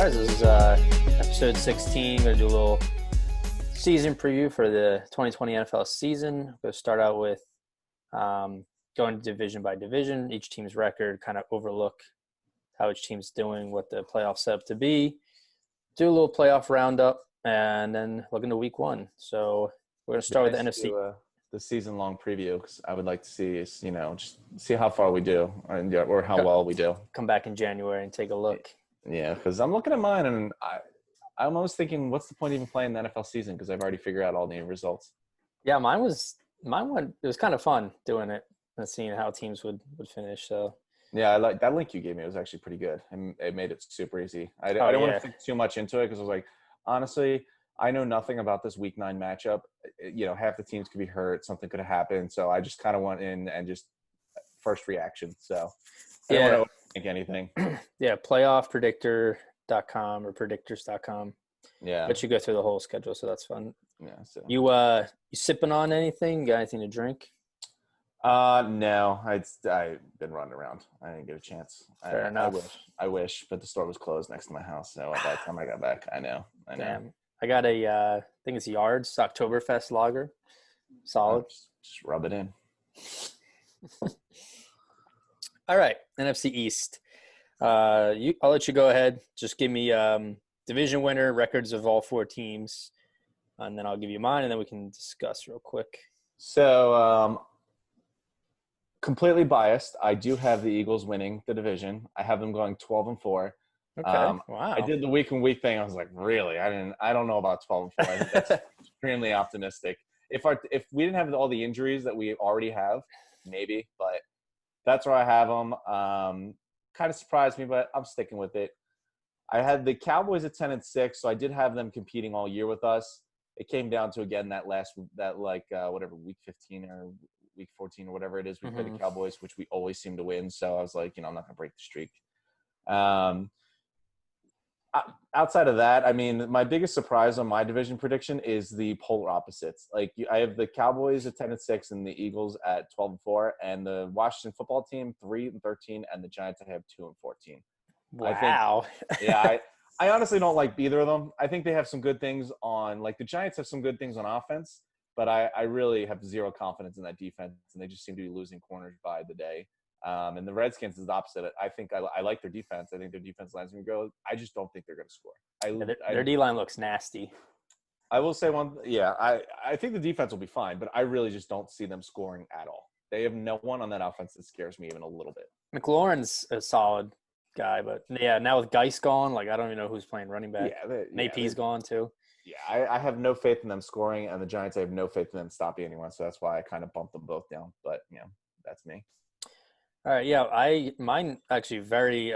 guys? This is episode 16. Going to do a little season preview for the 2020 NFL season. I'm going to start out with going division by division, each team's record, kind of overlook how each team's doing, what the playoff setup to be, do a little playoff roundup, and then look into week one. So we're going to start with the NFC. The season-long preview, because I would like to see, just see how far we do or how well we do. Come back in January and take a look. Yeah, because I'm looking at mine, and I'm always thinking, what's the point of even playing the NFL season? Because I've already figured out all the results. Yeah, mine was it was kind of fun doing it and seeing how teams would finish. So yeah, I like that link you gave me. It was actually pretty good, and it made it super easy. I don't want to think too much into it because I was like, honestly, I know nothing about this Week 9 matchup. Half the teams could be hurt. Something could have happened. So I just kind of went in and just first reaction. So I don't want to think anything. Yeah, playoffpredictor.com or predictors.com. Yeah. But you go through the whole schedule, so that's fun. Yeah. So. You sipping on anything? Got anything to drink? No. I've been running around. I didn't get a chance. Fair enough. I wish, but the store was closed next to my house. So by the time I got back, I know. Damn. I got I think it's Yards Oktoberfest lager. Solid. Just rub it in. All right, NFC East. I'll let you go ahead. Just give me division winner, records of all four teams, and then I'll give you mine, and then we can discuss real quick. So, completely biased. I do have the Eagles winning the division. I have them going 12-4. Okay. Wow. I did the week thing. I was like, really? I don't know about 12-4. I think that's extremely optimistic. If we didn't have all the injuries that we already have, maybe, but that's where I have them. Kind of surprised me, but I'm sticking with it. I had the Cowboys at 10-6, so I did have them competing all year with us. It came down to, again, whatever, week 15 or week 14 or whatever it is, we played the Cowboys, which we always seem to win. So I was like, I'm not going to break the streak. Outside of that, I mean, my biggest surprise on my division prediction is the polar opposites. Like, I have the Cowboys at 10-6 and the Eagles at 12-4, and the Washington football team 3-13, and the Giants I have 2-14. Wow. I honestly don't like either of them. I think they have some good things on, like the Giants have some good things on offense, but I really have zero confidence in that defense, and they just seem to be losing corners by the day. And the Redskins is the opposite. I think I like their defense. I think their defense lines going to go. I just don't think they're going to score. Their D-line looks nasty. I will say one. Yeah, I think the defense will be fine, but I really just don't see them scoring at all. They have no one on that offense that scares me even a little bit. McLaurin's a solid guy, but yeah, now with Geis gone, like I don't even know who's playing running back. Napier's gone too. Yeah, I have no faith in them scoring, and the Giants, I have no faith in them stopping anyone. So that's why I kind of bumped them both down. But that's me. All right, yeah, mine actually very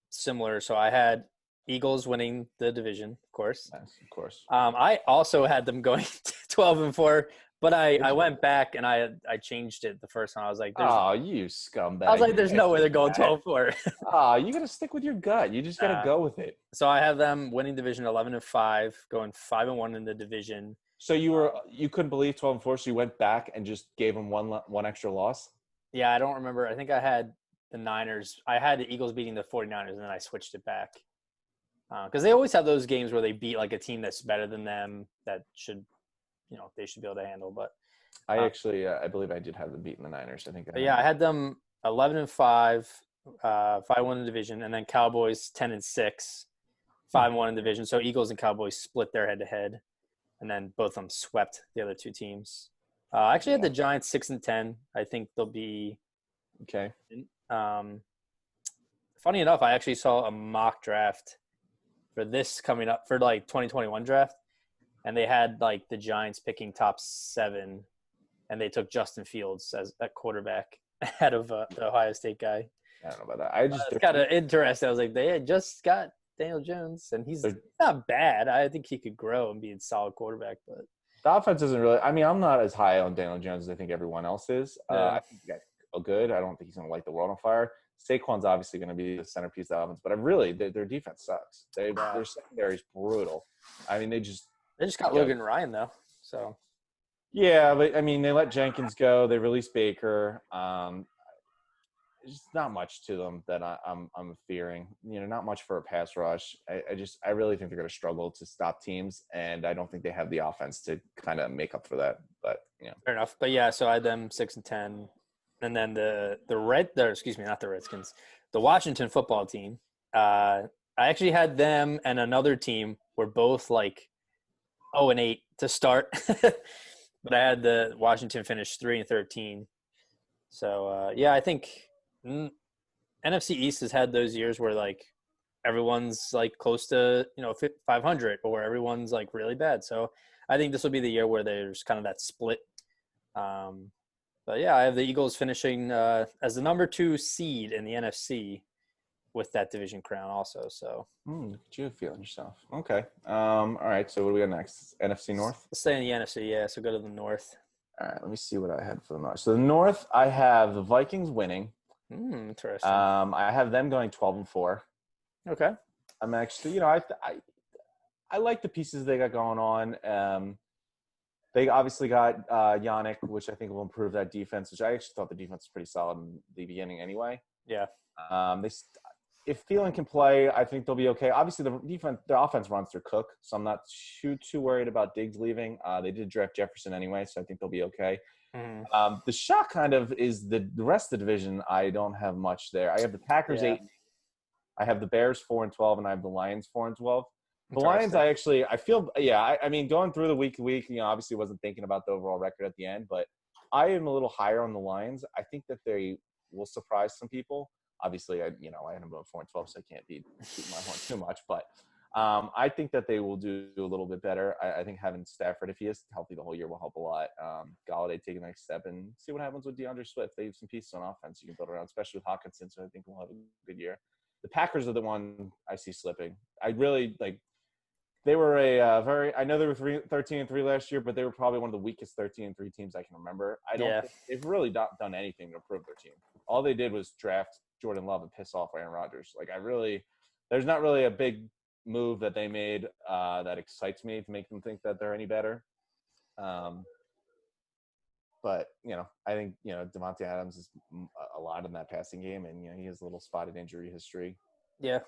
similar. So I had Eagles winning the division, of course. Nice, of course. I also had them going 12-4, but I went back and I changed it the first time. I was like, "Oh, you scumbag!" I was like, "There's no way they're going 12-4." You got to stick with your gut. You just got to go with it. So I have them winning division 11-5, going 5-1 in the division. So you couldn't believe 12-4, so you went back and just gave them one extra loss. Yeah, I don't remember. I think I had the Niners. I had the Eagles beating the 49ers, and then I switched it back. Because they always have those games where they beat like a team that's better than them that should, they should be able to handle. But I actually, I believe I did have them beating the Niners. I think. I had them 11-5, 5-1 in the division, and then Cowboys 10-6, 5-1 in the division. So Eagles and Cowboys split their head-to-head, and then both of them swept the other two teams. I actually had the Giants 6-10. I think they'll be okay. Funny enough, I actually saw a mock draft for this coming up for like 2021 draft, and they had like the Giants picking top 7, and they took Justin Fields as at quarterback ahead of the Ohio State guy. I don't know about that. I just kind of interesting. I was like, they had just got Daniel Jones, and he's not bad. I think he could grow and be a solid quarterback, but. The offense isn't really – I mean, I'm not as high on Daniel Jones as I think everyone else is. I think the guy's good. I don't think he's going to light the world on fire. Saquon's obviously going to be the centerpiece of the offense, but their defense sucks. Their secondary is brutal. I mean, they just got Logan Ryan, though. So yeah, but, I mean, they let Jenkins go. They released Baker. just not much to them that I'm fearing. Not much for a pass rush. I really think they're going to struggle to stop teams, and I don't think they have the offense to kind of make up for that. But Fair enough. But yeah, so I had them 6-10, and then not the Redskins, the Washington football team. I actually had them and another team were both like 0-8 to start, but I had the Washington finish 3-13. So I think NFC East has had those years where like everyone's like close to 500 or everyone's like really bad. So I think this will be the year where there's kind of that split. But yeah, I have the Eagles finishing as the number 2 seed in the NFC with that division crown also. So look at you feeling yourself. Okay. All right. So what do we got next? NFC North? let's stay in the NFC. Yeah. So go to the North. All right. Let me see what I had for the North. So the North, I have the Vikings winning. Interesting. I have them going 12-4. Okay. I'm actually, I like the pieces they got going on. They obviously got Yannick, which I think will improve that defense, which I actually thought the defense was pretty solid in the beginning anyway. Yeah. If Thielen can play, I think they'll be okay. Obviously, the offense runs through Cook, so I'm not too worried about Diggs leaving. They did draft Jefferson anyway, so I think they'll be okay. Mm-hmm. The shock kind of is the rest of the division. I don't have much there. I have the Packers 8. I have the Bears 4-12, and I have the Lions 4-12. The Lions, I mean, going through the week to week, obviously wasn't thinking about the overall record at the end, but I am a little higher on the Lions. I think that they will surprise some people. Obviously, I had them going 4-12, so I can't be shooting my horn too much, but I think that they will do a little bit better. I think having Stafford, if he is healthy the whole year, will help a lot. Galladay taking the next step and see what happens with DeAndre Swift. They have some pieces on offense you can build around, especially with Hawkinson, so I think we'll have a good year. The Packers are the one I see slipping. I really like. They were I know they were 13-3 last year, but they were probably one of the weakest 13-3 teams I can remember. I don't think they've really not done anything to improve their team. All they did was draft Jordan Love and piss off Aaron Rodgers. Like there's not really a big move that they made that excites me to make them think that they're any better. But I think Devontae Adams is a lot in that passing game, and he has a little spotted injury history. Yeah,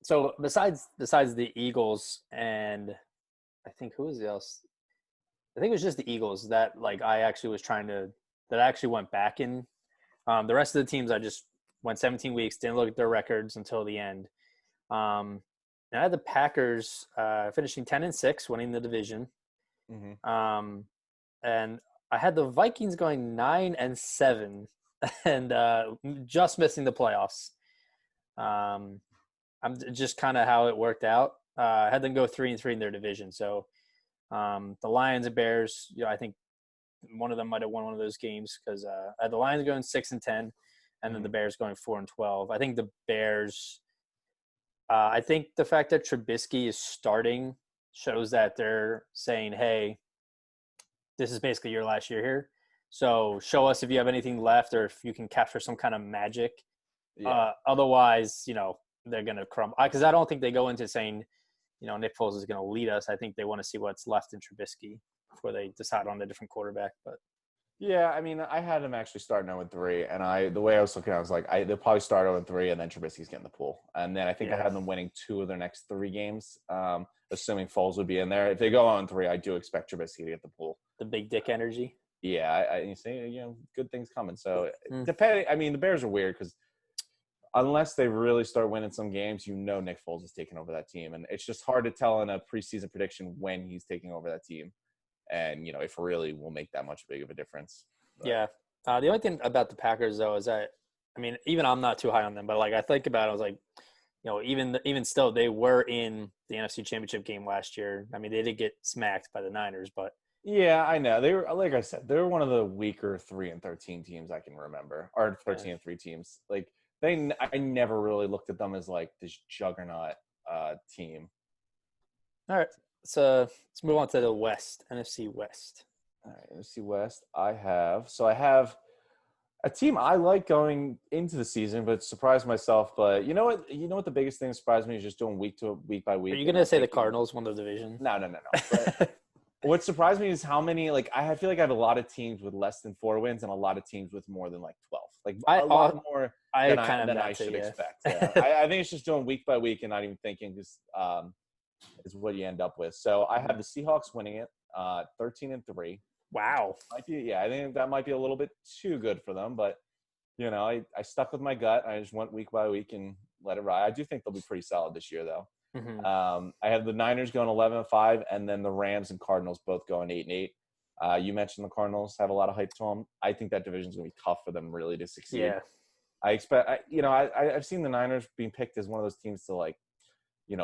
So besides the Eagles and I think who was else? I think it was just the Eagles that like I actually went back in. The rest of the teams I just went 17 weeks, didn't look at their records until the end. And I had the Packers finishing 10-6, winning the division. Mm-hmm. And I had the Vikings going 9-7 and just missing the playoffs. I'm just kind of how it worked out. I had them go 3-3 in their division. So the Lions and Bears, I think one of them might have won one of those games because I had the Lions going 6-10, and then the Bears going 4-12. I think the Bears. I think the fact that Trubisky is starting shows that they're saying, "Hey, this is basically your last year here. So show us if you have anything left or if you can capture some kind of magic. Yeah. Otherwise, they're going to crumble. Because I don't think they go into saying, Nick Foles is going to lead us. I think they want to see what's left in Trubisky before they decide on a different quarterback. But yeah, I mean, I had them actually starting 0-3, and the way I was looking, I was like, they'll probably start 0-3, and then Trubisky's getting the pool. And then I think I had them winning 2 of their next 3 games, assuming Foles would be in there. If they go 0-3, I do expect Trubisky to get the pool. The big dick energy. Yeah, you see, good things coming. So depending, I mean, the Bears are weird because unless they really start winning some games, Nick Foles is taking over that team, and it's just hard to tell in a preseason prediction when he's taking over that team. And, if really will make that much big of a difference. But. Yeah. The only thing about the Packers, though, is that, I mean, even I'm not too high on them, but, I think about it, I was like, even still, they were in the NFC Championship game last year. I mean, they did get smacked by the Niners, but. Yeah, I know. They were, like I said, they were one of the weaker 3-13 teams I can remember, or 13-3 teams. I never really looked at them as, this juggernaut team. All right. So let's move on to the West, NFC West. All right, NFC West. I have a team I like going into the season, but surprised myself. But you know what the biggest thing that surprised me is just doing week by week. Are you going to say the Cardinals won the division? No. What surprised me is how many, like, I feel like I have a lot of teams with less than 4 wins and a lot of teams with more than like 12. Like a lot more I than I should expect. Yeah. I think it's just doing week by week and not even thinking, just is what you end up with. So I have the Seahawks winning it, 13-3. Wow. I think that might be a little bit too good for them, but I stuck with my gut. I just went week by week and let it ride. I do think they'll be pretty solid this year, though. Mm-hmm. I have the Niners going 11-5, and then the Rams and Cardinals both going 8-8. You mentioned the Cardinals have a lot of hype to them. I think that division is going to be tough for them really to succeed. Yeah. I expect, I've seen the Niners being picked as one of those teams to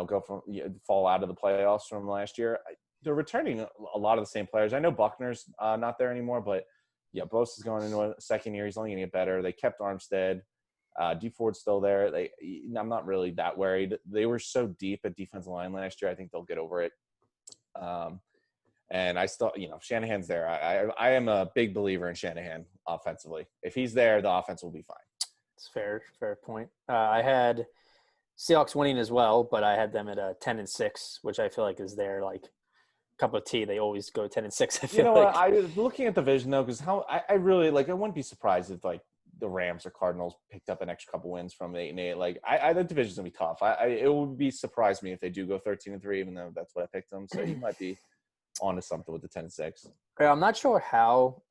go from fall out of the playoffs from last year. They're returning a lot of the same players. I know Buckner's not there anymore, but yeah, Bosa's going into a second year. He's only going to get better. They kept Armstead. D Ford's still there. I'm not really that worried. They were so deep at defensive line last year. I think they'll get over it. And I still, Shanahan's there. I am a big believer in Shanahan offensively. If he's there, the offense will be fine. It's fair point. I had Seahawks winning as well, but I had them at a 10-6, which I feel like is their cup of tea. They always go 10-6. I feel like. I was looking at the division though, because I really I wouldn't be surprised if the Rams or Cardinals picked up an extra couple wins from 8-8. The division's gonna be tough. It would be surprised me if they do go 13-3, even though that's what I picked them. So you might be onto something with the 10-6. Yeah, I'm not sure how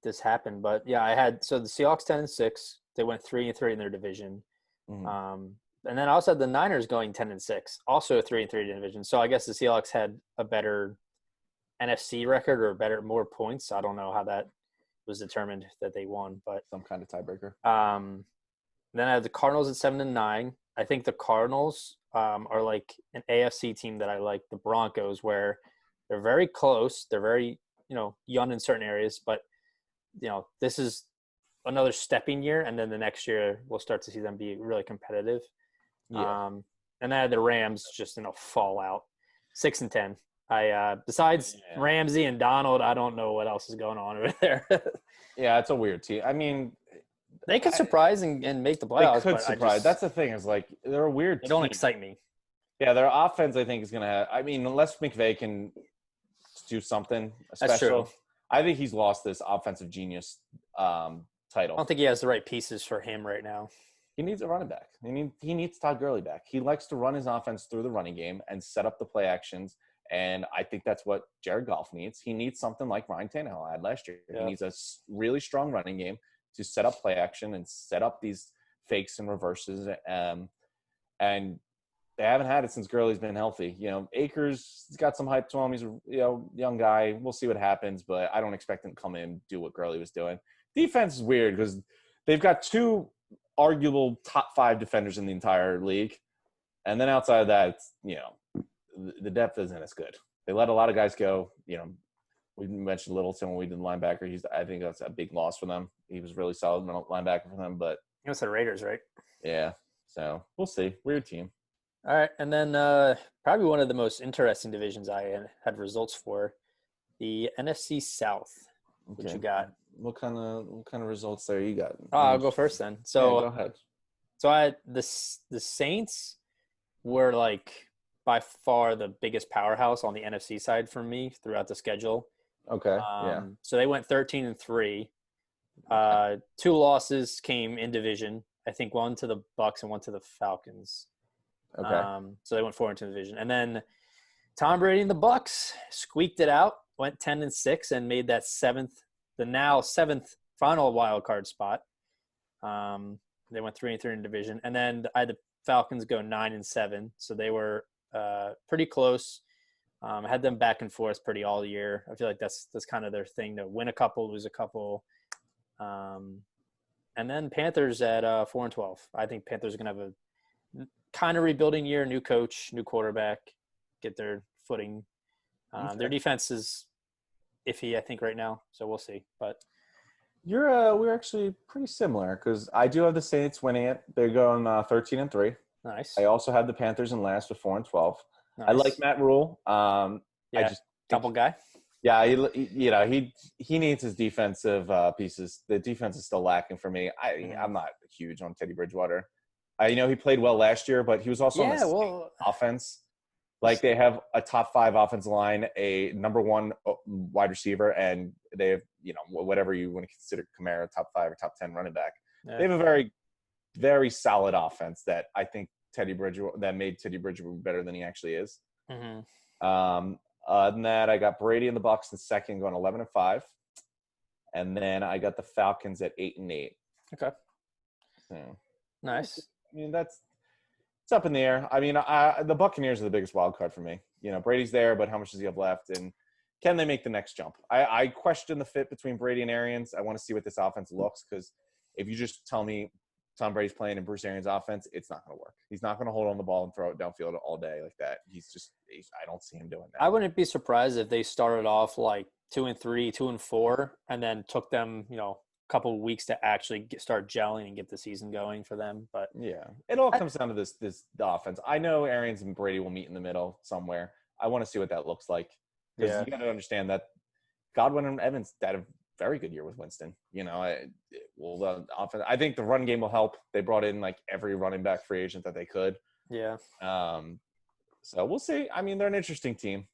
this happened, but yeah, I had the Seahawks 10-6. They went 3-3 in their division. Mm-hmm. And then I also had the Niners going 10-6, also a 3-3 division. So I guess the Seahawks had a better NFC record or more points. I don't know how that was determined that they won, but some kind of tiebreaker. Then I had the Cardinals at 7-9. I think the Cardinals are like an AFC team that I like. The Broncos, where they're very close. They're very young in certain areas, but this is another stepping year, and then the next year we'll start to see them be really competitive. Yeah. And I had the Rams just fall out 6-10. Besides Ramsey and Donald, I don't know what else is going on over there. Yeah, it's a weird team. I mean, they could surprise and make the playoffs. They could surprise. That's the thing, is they're a weird team. They don't excite me. Yeah, their offense I think is gonna have. I mean, unless McVay can do something special. That's true. I think he's lost this offensive genius title. I don't think he has the right pieces for him right now. He needs a running back. He needs Todd Gurley back. He likes to run his offense through the running game and set up the play actions. And I think that's what Jared Goff needs. He needs something like Ryan Tannehill had last year. Yeah. He needs a really strong running game to set up play action and set up these fakes and reverses. And they haven't had it since Gurley's been healthy. Akers, he's got some hype to him. He's a young guy. We'll see what happens, but I don't expect him to come in and do what Gurley was doing. Defense is weird because they've got two arguable top 5 defenders in the entire league. And then outside of that, the depth isn't as good. They let a lot of guys go. We mentioned Littleton when we did linebacker. I think that's a big loss for them. He was really solid linebacker for them, but it was the Raiders, right? Yeah. So we'll see. Weird team. All right, and then probably one of the most interesting divisions I had results for, the Nfc South. Okay. What you got? What kind of results there you got? I'll go first then. So go ahead. So I the Saints were by far the biggest powerhouse on the NFC side for me throughout the schedule. Okay. So they went 13-3. 2 losses came in division. I think one to the Bucs and one to the Falcons. Okay. So they went 4-2 in division, and then Tom Brady and the Bucs squeaked it out, went 10-6, and made that now seventh final wild card spot. They went 3-3 in division, and then I had the Falcons go 9-7, so they were pretty close. I had them back and forth pretty all year. I feel like that's kind of their thing, to win a couple, lose a couple. And then Panthers at 4-12. I think Panthers are going to have a kind of rebuilding year, new coach, new quarterback, get their footing. Okay. Their defense is iffy, I think, right now, so we'll see. But we're actually pretty similar because I do have the Saints winning it. They're going 13-3. Nice. I also have the Panthers in last with 4-12. Nice. I like Matt Rule. I just couple guy. Yeah, he needs his defensive pieces. The defense is still lacking for me. I'm not huge on Teddy Bridgewater. He played well last year, but he was also on the offense. Like they have a top 5 offensive line, a number 1 wide receiver, and they have, whatever you want to consider Kamara, top 5 or top 10 running back. Yeah. They have a very, very solid offense that I think made Teddy Bridgewater better than he actually is. Mm-hmm. Other than that, I got Brady in the Bucs in second, going 11-5, and then I got the Falcons at 8-8. Okay. So, Nice. I mean, it's up in the air. I mean, the Buccaneers are the biggest wild card for me. Brady's there, but how much does he have left? And can they make the next jump? I question the fit between Brady and Arians. I want to see what this offense looks, because if you just tell me Tom Brady's playing in Bruce Arians' offense, it's not going to work. He's not going to hold on the ball and throw it downfield all day like that. I don't see him doing that. I wouldn't be surprised if they started off like 2-3, 2-4, and then took them, a couple of weeks to actually start gelling and get the season going for them. But yeah, it all comes down to the offense. I know Arians and Brady will meet in the middle somewhere. I want to see what that looks like, because you got to understand that Godwin and Evans had a very good year with Winston. The offense. I think the run game will help. They brought in like every running back free agent that they could. Yeah. So we'll see. I mean, they're an interesting team.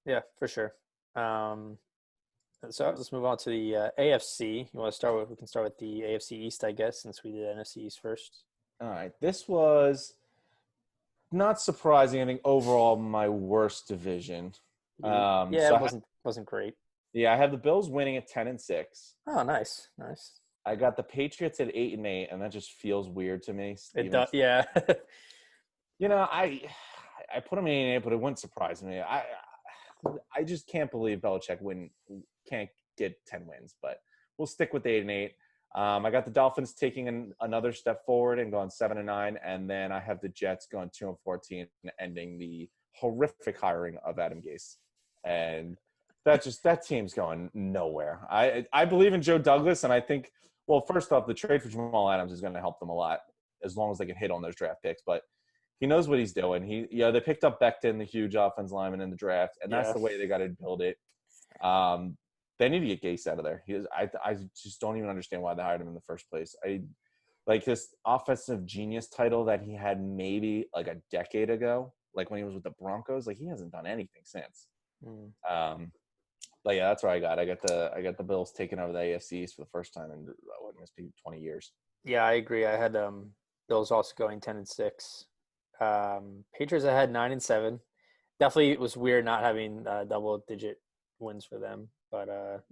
Yeah, for sure. So let's move on to the AFC. You want to start with? We can start with the AFC East, I guess, since we did NFC East first. All right. This was not surprising. I think overall my worst division. It wasn't great. Yeah, I have the Bills winning at 10-6. Oh, nice. I got the Patriots at 8-8, and that just feels weird to me. It does, yeah. I put them in 8-8, but it wouldn't surprise me. I just can't believe Belichick can't get 10 wins, but we'll stick with 8-8. I got the Dolphins taking another step forward and going 7-9, and then I have the Jets going 2-14, ending the horrific hiring of Adam Gase. And that team's going nowhere. I believe in Joe Douglas, and I think, well, first off, the trade for Jamal Adams is going to help them a lot as long as they can hit on those draft picks. But he knows what he's doing. They picked up Becton, the huge offense lineman in the draft, and that's the way they got to build it. They need to get Gase out of there. I just don't even understand why they hired him in the first place. Like this offensive genius title that he had maybe like a decade ago, like when he was with the Broncos. Like he hasn't done anything since. But yeah, that's what I got. I got the Bills taking over the AFC East for the first time in what must be 20 years. Yeah, I agree. I had Bills also going 10-6. Patriots I had 9-7. Definitely it was weird not having double-digit wins for them. But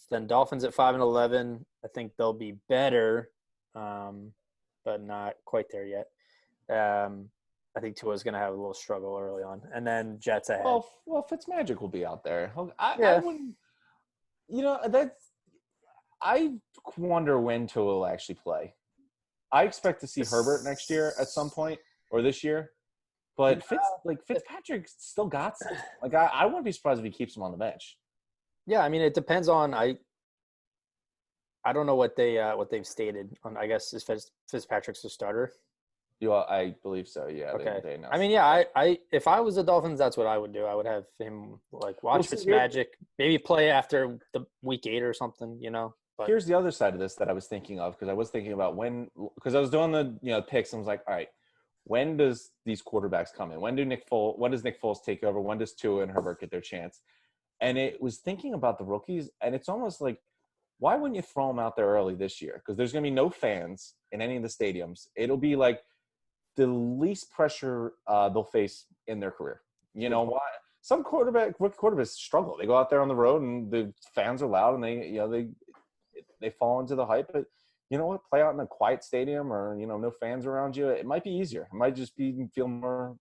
then Dolphins at 5-11. I think they'll be better, but not quite there yet. I think Tua's going to have a little struggle early on. And then Jets ahead. Well, Fitzmagic will be out there. I wouldn't – I wonder when Tua will actually play. I expect to see Herbert next year at some point, or this year. But Fitzpatrick still got some. Like I wouldn't be surprised if he keeps him on the bench. Yeah, I mean it depends on I don't know what they've stated on. I guess is Fitzpatrick's the starter. Yeah, I believe so. Yeah. Okay. They I mean, yeah, I if I was the Dolphins, that's what I would do. I would have him watch Fitzmagic, maybe play after the week 8 or something. But here's the other side of this that I was thinking of, because I was thinking about because I was doing the picks and I was like, all right, when does these quarterbacks come in? When does Nick Foles take over? When does Tua and Herbert get their chance? And it was thinking about the rookies, and it's almost like, why wouldn't you throw them out there early this year? Because there's going to be no fans in any of the stadiums. It'll be like the least pressure they'll face in their career. You know why? Some rookie quarterbacks struggle. They go out there on the road, and the fans are loud, and they fall into the hype. But you know what? Play out in a quiet stadium, or no fans around you. It might be easier. It might just feel more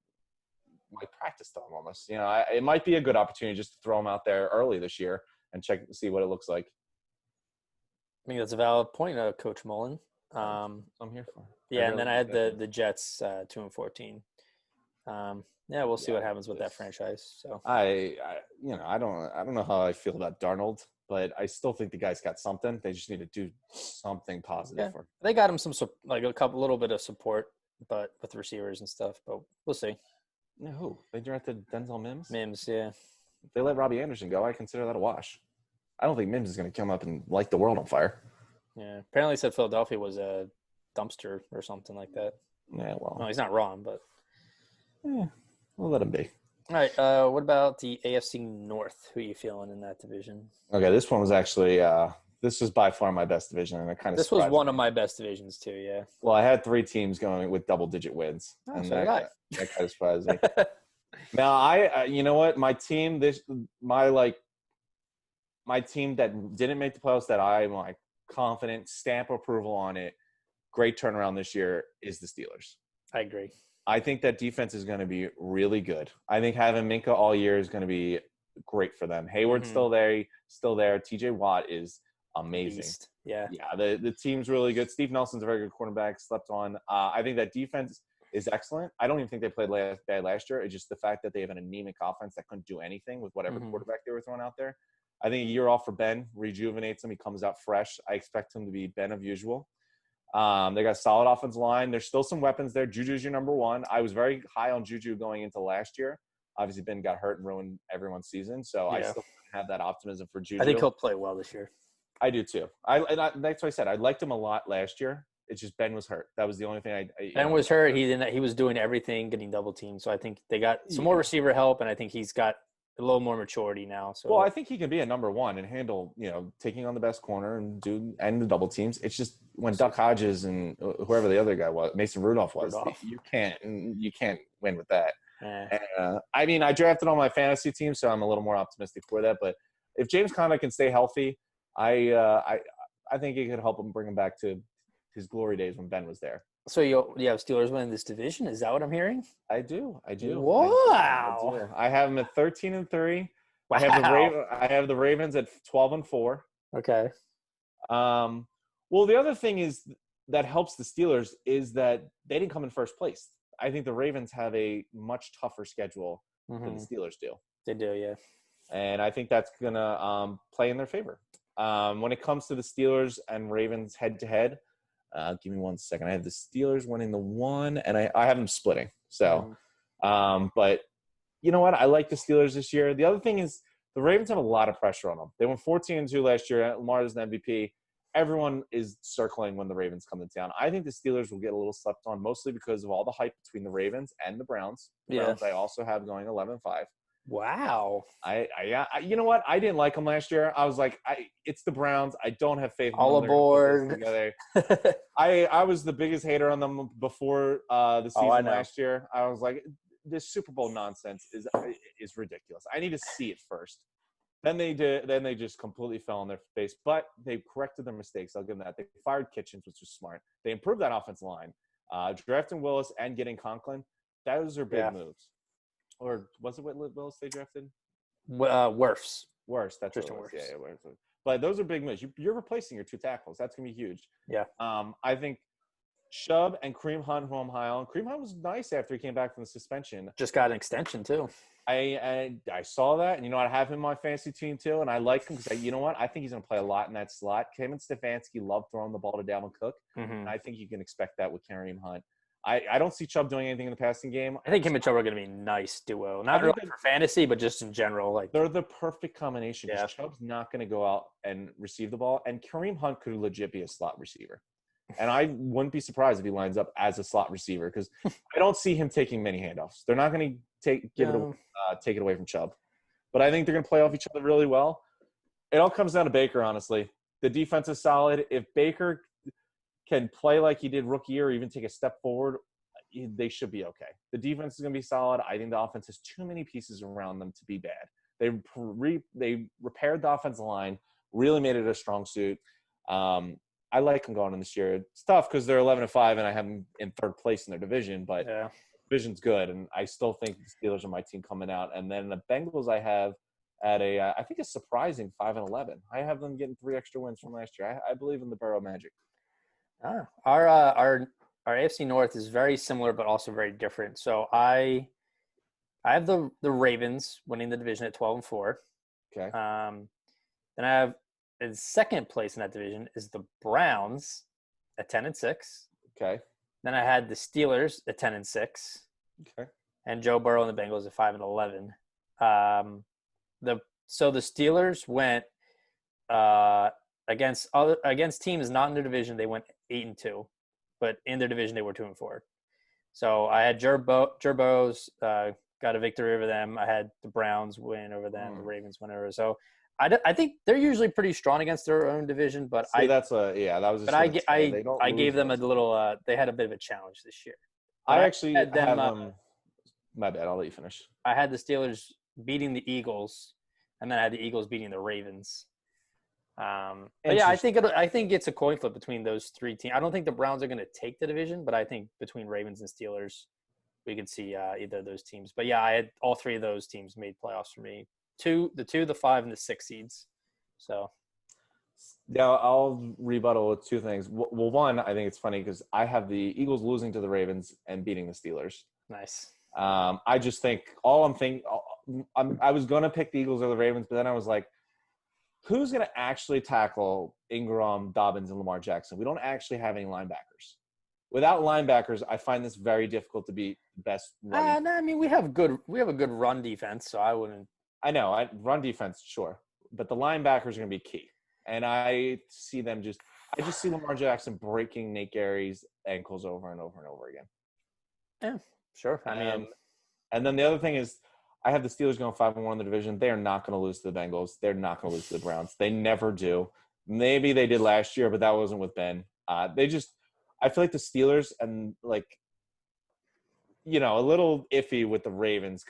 like practice time almost. It might be a good opportunity just to throw them out there early this year and see what it looks like. I think that's a valid point, Coach Mullen. I'm here for. Yeah, and then I had the Jets 2-14. Yeah, we'll see what happens with that franchise. So I don't know how I feel about Darnold, but I still think the guy's got something. They just need to do something positive for him. They got him some little bit of support, but with receivers and stuff. But we'll see. Yeah, who? They drafted Denzel Mims? Mims, yeah. If they let Robbie Anderson go, I consider that a wash. I don't think Mims is going to come up and light the world on fire. Yeah. Apparently said Philadelphia was a dumpster or something like that. Yeah, well. No, he's not wrong, but. We'll let him be. All right. What about the AFC North? Who are you feeling in that division? Okay, this one was actually this was by far my best division, and it kind of This was surprised one me. of my best divisions too. Yeah. Well, I had 3 teams going with double-digit wins, Oh, and so did I. that kind of surprised me. Now, you know what, my team my team that didn't make the playoffs that I'm like confident stamp approval on it. Great turnaround this year is the Steelers. I agree. I think that defense is going to be really good. I think having Minka all year is going to be great for them. Hayward's still there. TJ Watt is amazing. Beast. Yeah. Yeah, the team's really good. Steve Nelson's a very good quarterback. Slept on. I think that defense is excellent. I don't even think they played bad last year. It's just the fact that they have an anemic offense that couldn't do anything with whatever quarterback they were throwing out there. I think a year off for Ben rejuvenates him. He comes out fresh. I expect him to be Ben of usual. They got a solid offensive line. There's still some weapons there. Juju's your number one. I was very high on Juju going into last year. Obviously, Ben got hurt and ruined everyone's season, so I still have that optimism for Juju. I think he'll play well this year. I do too. That's what I said. I liked him a lot last year. It's just Ben was hurt. That was the only thing Ben was hurt. He was doing everything, getting double teamed. So I think they got some more receiver help, and I think he's got a little more maturity now. So I think he can be a number one and handle, taking on the best corner and the double teams. It's just when Duck Hodges and whoever the other guy was, Mason Rudolph was, you can't win with that. I drafted on my fantasy team, so I'm a little more optimistic for that. But if James Conner can stay healthy, I think it could help him bring him back to his glory days when Ben was there. So you have Steelers winning this division? Is that what I'm hearing? I do. Wow. I have them at 13-3. Wow. I have the Ravens at 12-4. Okay. Well, the other thing is that helps the Steelers is that they didn't come in first place. I think the Ravens have a much tougher schedule than the Steelers do. They do, yeah. And I think that's going to play in their favor. When it comes to the Steelers and Ravens head-to-head, give me 1 second. I have the Steelers winning the one, and I have them splitting. So, but you know what? I like the Steelers this year. The other thing is the Ravens have a lot of pressure on them. They went 14-2 last year. Lamar is an MVP. Everyone is circling when the Ravens come to town. I think the Steelers will get a little slept on, mostly because of all the hype between the Ravens and the Browns. The Browns I also have going 11-5. Wow. You know what? I didn't like them last year. I was like, it's the Browns. I don't have faith in all them. Aboard. I was the biggest hater on them before the season last year. I was like, this Super Bowl nonsense is ridiculous. I need to see it first. Then they did. Then they just completely fell on their face. But they corrected their mistakes. I'll give them that. They fired Kitchens, which was smart. They improved that offensive line. Drafting Willis and getting Conklin, those are big moves. Or was it Willis they drafted? Worse. That's Tristan Wirfs. Wirfs. Yeah, Wirfs. But those are big moves. You're replacing your two tackles. That's going to be huge. Yeah. I think Chubb and Kareem Hunt, who I'm high on. Kareem Hunt was nice after he came back from the suspension. Just got an extension, too. I saw that. And, I have him in my fantasy team, too. And I like him because, I think he's going to play a lot in that slot. Him and Stefanski love throwing the ball to Dalvin Cook. And I think you can expect that with Kareem Hunt. I don't see Chubb doing anything in the passing game. I think him and Chubb are going to be a nice duo. Not really for fantasy, but just in general. They're the perfect combination. Yeah. Chubb's not going to go out and receive the ball. And Kareem Hunt could legit be a slot receiver. And I wouldn't be surprised if he lines up as a slot receiver because I don't see him taking many handoffs. They're not going to take it away from Chubb. But I think they're going to play off each other really well. It all comes down to Baker, honestly. The defense is solid. If Baker can play like he did rookie year or even take a step forward, they should be okay. The defense is going to be solid. I think the offense has too many pieces around them to be bad. They repaired the offensive line, really made it a strong suit. I like them going in this year. It's tough because they're 11-5 and I have them in third place in their division, but division's good. And I still think the Steelers are my team coming out. And then the Bengals I have at I think a surprising 5-11. I have them getting 3 extra wins from last year. I believe in the Burrow magic. Our AFC North is very similar, but also very different. So I have the Ravens winning the division at 12-4. Okay. Then I have in second place in that division is the Browns at 10-6. Okay. Then I had the Steelers at 10-6. Okay. And Joe Burrow and the Bengals at 5-11. So the Steelers went against teams not in their division. They went 8-2, but in their division they were 2-4. So I had Burrows got a victory over them. I had the Browns win over them. The Ravens win over. So I think they're usually pretty strong against their own division, but See, that was. But I gave them a little. They had a bit of a challenge this year. But I actually had them, have them. My bad. I'll let you finish. I had the Steelers beating the Eagles, and then I had the Eagles beating the Ravens. But yeah, I think it's a coin flip between those three teams. I don't think the Browns are going to take the division, but I think between Ravens and Steelers, we could see either of those teams. But yeah, I had all three of those teams made playoffs for me. The 5, and the 6 seeds. So. Now, I'll rebuttal with two things. Well, one, I think it's funny because I have the Eagles losing to the Ravens and beating the Steelers. Nice. I just think I was going to pick the Eagles or the Ravens, but then I was like, who's going to actually tackle Ingram, Dobbins, and Lamar Jackson? We don't actually have any linebackers. Without linebackers, I find this very difficult to beat the best running. No, I mean, we have a good run defense, so I wouldn't. I know, run defense, sure. But the linebackers are going to be key. And I just see Lamar Jackson breaking Nate Gary's ankles over and over and over again. Yeah, sure. I mean, and then the other thing is, I have the Steelers going 5-1 in the division. They are not going to lose to the Bengals. They're not going to lose to the Browns. They never do. Maybe they did last year, but that wasn't with Ben. I feel like the Steelers and a little iffy with the Ravens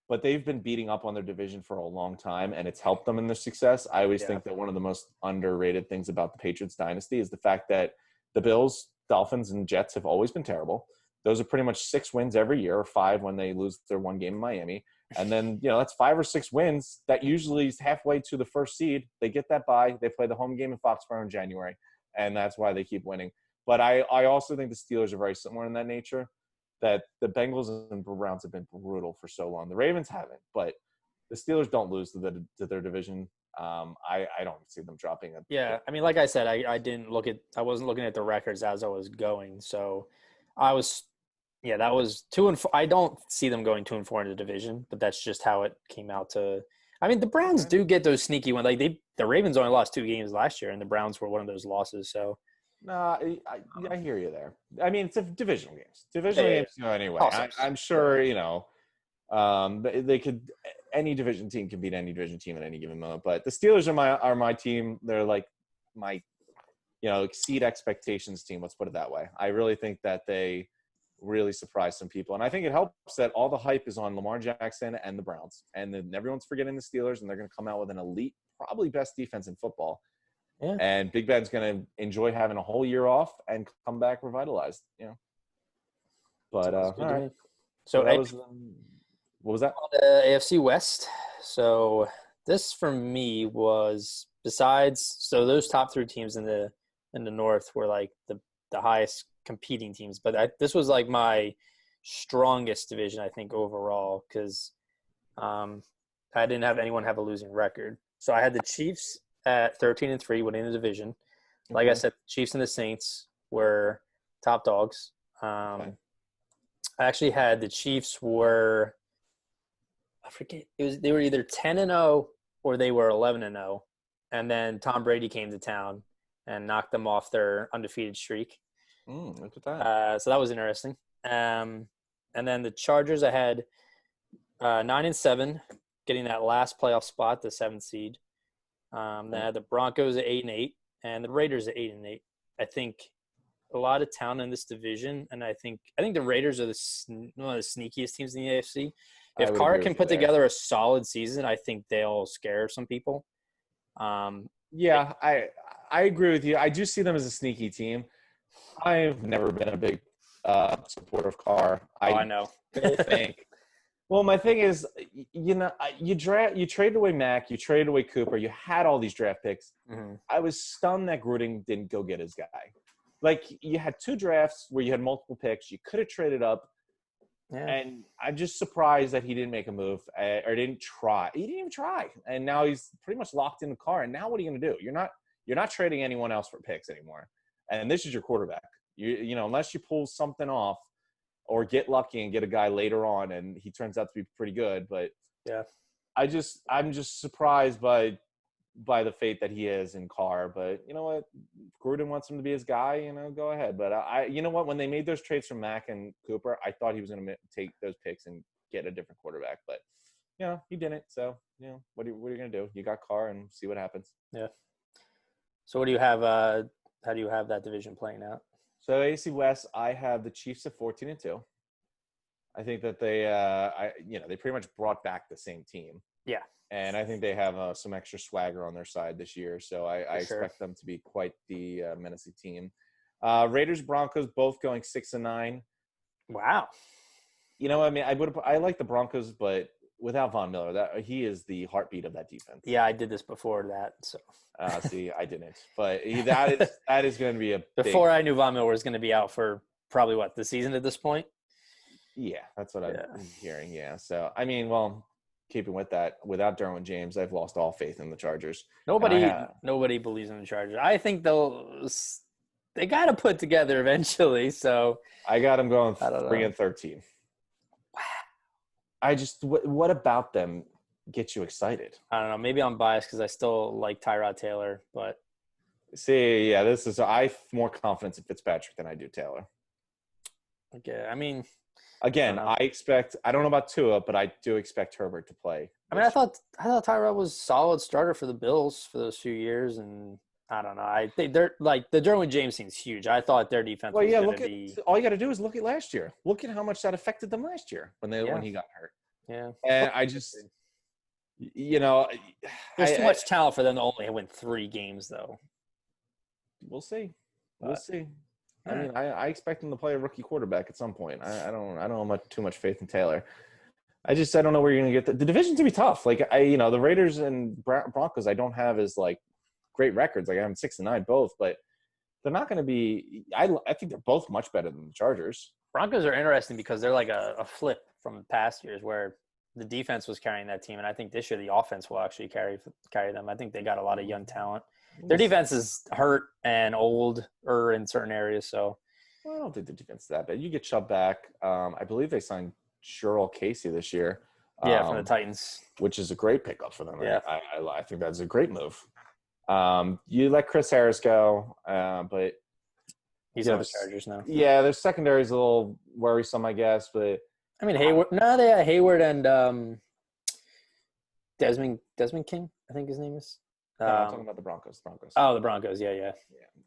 but they've been beating up on their division for a long time, and it's helped them in their success. I always think that one of the most underrated things about the Patriots dynasty is the fact that the Bills, Dolphins, and Jets have always been terrible. Those are pretty much 6 wins every year, or 5 when they lose their one game in Miami. And then, that's 5 or 6 wins. That usually is halfway to the first seed. They get that bye. They play the home game in Foxborough in January, and that's why they keep winning. But I also think the Steelers are very similar in that nature, that the Bengals and Browns have been brutal for so long. The Ravens haven't, but the Steelers don't lose to their division. I don't see them dropping it. Yeah, I mean, like I said, I wasn't looking at the records as I was going, so that was 2-4. I don't see them going 2-4 in the division, but that's just how it came out to. I mean, the Browns do get those sneaky ones. The Ravens only lost 2 games last year, and the Browns were one of those losses. So. No, I hear you there. I mean, it's a divisional games. Games, anyway. I'm sure, they could. Any division team can beat any division team at any given moment. But the Steelers are my team. They're like my, exceed expectations team. Let's put it that way. I really think that they really surprised some people, and I think it helps that all the hype is on Lamar Jackson and the Browns, and then everyone's forgetting the Steelers, and they're going to come out with an elite, probably best defense in football. Yeah. And Big Ben's going to enjoy having a whole year off and come back revitalized, But all right. So that was what was that? AFC West. So this for me was those top 3 teams in the North were like the highest competing teams, but this was like my strongest division, I think, overall, because I didn't have anyone have a losing record. So I had the Chiefs at 13-3, winning the division. Like I said, Chiefs and the Saints were top dogs. I actually had the Chiefs were, I forget, they were either 10-0 or they were 11-0, and then Tom Brady came to town and knocked them off their undefeated streak. Look at that. So that was interesting. And then the Chargers, I had 9-7, getting that last playoff spot, the 7th seed. They had the Broncos at 8-8 and the Raiders at 8-8. I think a lot of talent in this division, and I think the Raiders are one of the sneakiest teams in the AFC. If Carr can put together a solid season, I think they'll scare some people. Yeah, I agree with you. I do see them as a sneaky team. I've never been a big supporter of Carr. I know. think. Well, my thing is, you traded away Mack, you traded away Cooper, you had all these draft picks. Mm-hmm. I was stunned that Gruden didn't go get his guy. Like, you had 2 drafts where you had multiple picks. You could have traded up. Yeah. And I'm just surprised that he didn't make a move or didn't try. He didn't even try. And now he's pretty much locked in the car. And now what are you going to do? You're not trading anyone else for picks anymore. And this is your quarterback. Unless you pull something off, or get lucky and get a guy later on, and he turns out to be pretty good. But yeah, I'm just surprised by by the fate that he is in Carr. But you know what? If Gruden wants him to be his guy, go ahead. But you know what? When they made those trades from Mack and Cooper, I thought he was going to take those picks and get a different quarterback. But he didn't. So what are you going to do? You got Carr, and see what happens. Yeah. So what do you have? How do you have that division playing out? So AFC West, I have the Chiefs at 14-2. I think that they pretty much brought back the same team. Yeah. And I think they have some extra swagger on their side this year. So I expect them to be quite the menacing team. Raiders, Broncos, both going 6-9. Wow. I like the Broncos, but without Von Miller, he is the heartbeat of that defense. Yeah, I did this before that. So see, I didn't, but that is going to be before I knew Von Miller was going to be out for probably the season at this point. Yeah, that's what I'm hearing. Yeah, so keeping with that, without Derwin James, I've lost all faith in the Chargers. Nobody believes in the Chargers. I think they got to put together eventually. So I got them going 3-13. Wow. I just what about them gets you excited? I don't know. Maybe I'm biased because I still like Tyrod Taylor, but see, I have more confidence in Fitzpatrick than I do Taylor. Okay, Again, I don't know about Tua, but I do expect Herbert to play. I thought Tyrod was a solid starter for the Bills for those few years, and I don't know. I think they're like the Derwin James seems huge. I thought their defense was going to be. All you got to do is look at last year. Look at how much that affected them last year when he got hurt. Yeah, and I just, there's too much talent for them to only win 3 games, though. We'll see. We'll see. I expect him to play a rookie quarterback at some point. I don't have too much faith in Taylor. I don't know where you're going to get the division's going to be tough. Like the Raiders and Broncos, I don't have as like great records. Like I have 6-9 both, but they're not going to be. I think they're both much better than the Chargers. Broncos are interesting because they're like a flip from past years where the defense was carrying that team, and I think this year the offense will actually carry them. I think they got a lot of young talent. Their defense is hurt and old in certain areas, so I don't think the defense is that bad. You get Chubb back. I believe they signed Sherrill Casey this year. From the Titans, which is a great pickup for them. Yeah, I think that's a great move. You let Chris Harris go, but he's on the Chargers now. Yeah, their secondary is a little worrisome, I guess. But Hayward. No, they had Hayward and Desmond King. I think his name is. I'm talking about the Broncos. Oh, the Broncos. Yeah.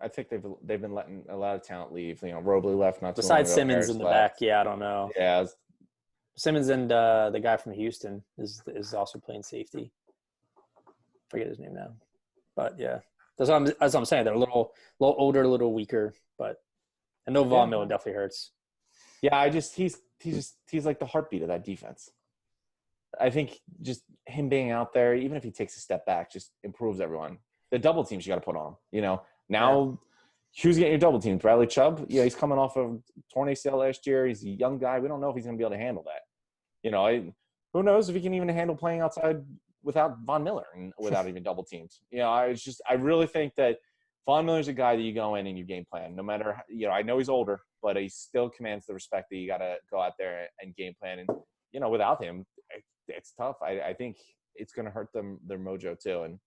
I think they've been letting a lot of talent leave. Robley left not too long besides ago. Simmons Harris in the left. back. Yeah, I don't know. Yeah, Simmons and the guy from Houston is also playing safety. Forget his name now, but yeah, that's what I'm saying. They're a little older, a little weaker, but I know Von Miller definitely hurts. Yeah, he's like the heartbeat of that defense. I think just him being out there, even if he takes a step back, just improves everyone. The double teams you got to put on him. Now who's getting your double teams? Bradley Chubb? Yeah, he's coming off of torn ACL last year. He's a young guy. We don't know if he's going to be able to handle that. Who knows if he can even handle playing outside without Von Miller and without even double teams. I really think that Von Miller's a guy that you go in and you game plan. No matter, I know he's older, but he still commands the respect that you got to go out there and game plan. And, without him, it's tough. I think it's going to hurt them, their mojo too. And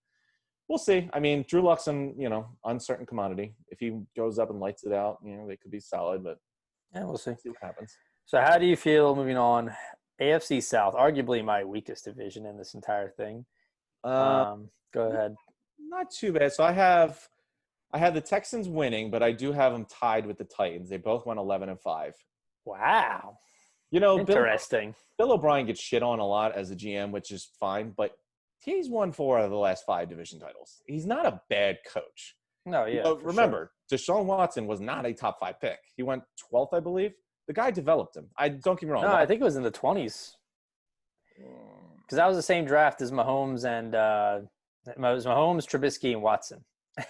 we'll see. Drew Luck's an, uncertain commodity. If he goes up and lights it out, they could be solid, but yeah, we'll see. See what happens. So how do you feel moving on? AFC South, arguably my weakest division in this entire thing. Go ahead. Not too bad. So I have the Texans winning, but I do have them tied with the Titans. They both went 11-5. Wow. Interesting. Bill O'Brien gets shit on a lot as a GM, which is fine, but he's won 4 out of the last 5 division titles. He's not a bad coach. No, yeah. Remember, Deshaun Watson was not a top 5 pick. He went 12th, I believe. The guy developed him. Don't get me wrong. No, I think it was in the 20s. Because that was the same draft as Mahomes and Mahomes, Trubisky, and Watson.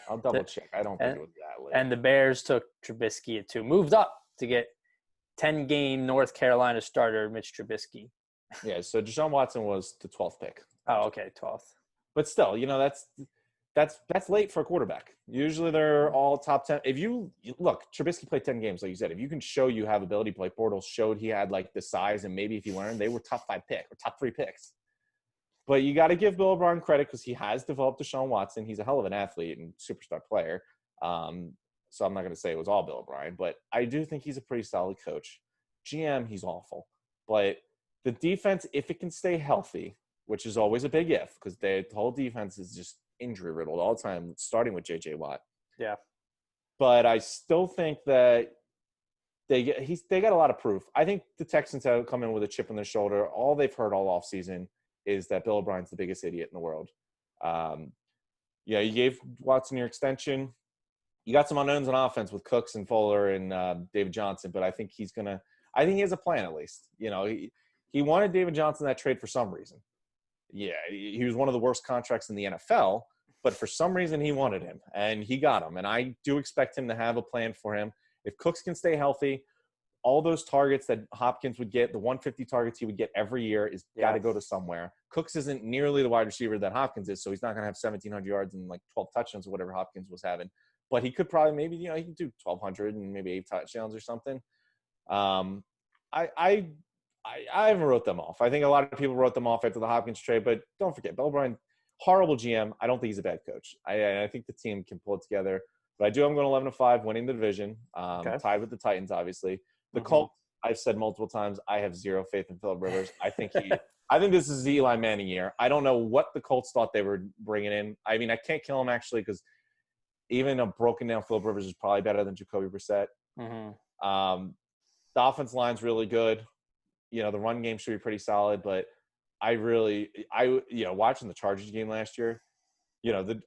I'll double check. I don't think it was that late. And the Bears took Trubisky at 2. Moved up to get 10-game North Carolina starter Mitch Trubisky. Yeah, so Deshaun Watson was the 12th pick. Oh, okay, 12th. But still, that's late for a quarterback. Usually they're all top 10. If you look, Trubisky played 10 games, like you said. If you can show you have ability, Blake Bortles showed he had like the size, and maybe if he learned, they were top 5 pick or top 3 picks. But you got to give Bill O'Brien credit because he has developed Deshaun Watson. He's a hell of an athlete and superstar player. So I'm not going to say it was all Bill O'Brien, but I do think he's a pretty solid coach. GM, he's awful. But the defense, if it can stay healthy, which is always a big if, because the whole defense is just injury riddled all the time, starting with J.J. Watt. Yeah. But I still think that they got a lot of proof. I think the Texans have come in with a chip on their shoulder. All they've heard all offseason is that Bill O'Brien's the biggest idiot in the world. You gave Watson your extension. You got some unknowns on offense with Cooks and Fuller and David Johnson, but I think he has a plan at least. He wanted David Johnson that trade for some reason. Yeah, he was one of the worst contracts in the NFL, but for some reason he wanted him, and he got him. And I do expect him to have a plan for him. If Cooks can stay healthy, all those targets that Hopkins would get, the 150 targets he would get every year, is got to go to somewhere. Cooks isn't nearly the wide receiver that Hopkins is, so he's not going to have 1,700 yards and like 12 touchdowns or whatever Hopkins was having. But he could probably he can do 1,200 and maybe 8 touchdowns or something. I haven't wrote them off. I think a lot of people wrote them off after the Hopkins trade, but don't forget, Bill O'Brien, horrible GM. I don't think he's a bad coach. I think the team can pull it together. But I'm going 11-5, winning the division, tied with the Titans, obviously. The Colts, I've said multiple times, I have zero faith in Philip Rivers. I think this is the Eli Manning year. I don't know what the Colts thought they were bringing in. I mean, I can't kill him actually because even a broken down Philip Rivers is probably better than Jacoby Brissett. The offense line's really good. The run game should be pretty solid, but watching the Chargers game last year,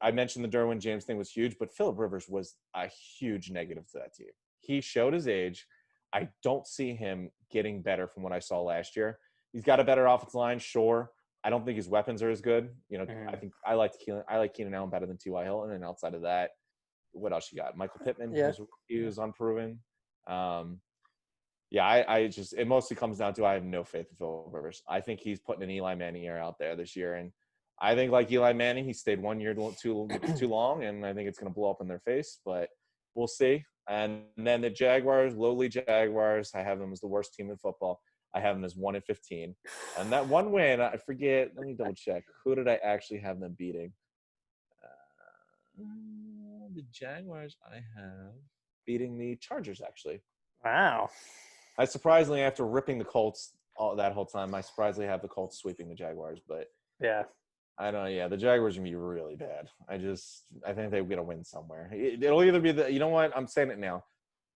I mentioned the Derwin James thing was huge, but Philip Rivers was a huge negative to that team. He showed his age. I don't see him getting better from what I saw last year. He's got a better offensive line, sure. I don't think his weapons are as good. I think I like Keenan Allen better than T.Y. Hilton, and outside of that, what else you got? Michael Pittman, he was unproven. It mostly comes down to I have no faith in Philip Rivers. I think he's putting an Eli Manning year out there this year, and I think like Eli Manning, he stayed 1 year too long, and I think it's going to blow up in their face, but we'll see. And then the Jaguars, lowly Jaguars, I have them as the worst team in football. I have them as 1-15. And that one win, I forget, let me double check. Who did I actually have them beating? The Jaguars I have beating the Chargers, actually. Wow. I surprisingly, after ripping the Colts that whole time, I surprisingly have the Colts sweeping the Jaguars. But yeah, I don't know. Yeah, the Jaguars are going to be really bad. I think they're going to win somewhere. It'll either be you know what? I'm saying it now.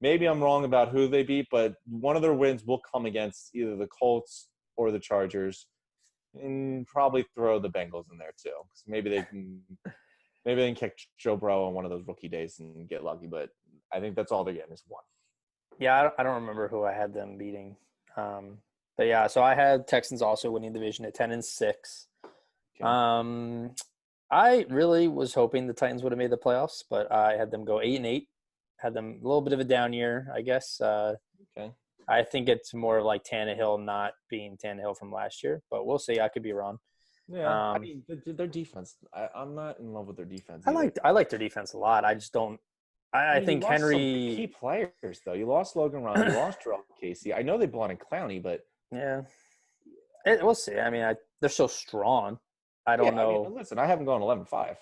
Maybe I'm wrong about who they beat, but one of their wins will come against either the Colts or the Chargers, and probably throw the Bengals in there too. Maybe they can kick Joe Burrow on one of those rookie days and get lucky. But I think that's all they're getting is one. Yeah, I don't remember who I had them beating. But yeah, so I had Texans also winning the division at 10-6. Okay. I really was hoping the Titans would have made the playoffs, but I had them go 8-8. Had them a little bit of a down year, I guess. Okay. I think it's more like Tannehill not being Tannehill from last year, but we'll see. I could be wrong. Yeah, I mean their defense. I'm not in love with their defense. I like their defense a lot. I just don't. I think you lost Henry. Some key players though. You lost Logan Ryan. You lost Terrell Casey. I know they brought in Clowney, but yeah, we'll see. I mean, they're so strong. I don't know. I mean, listen, I haven't gone 11-5.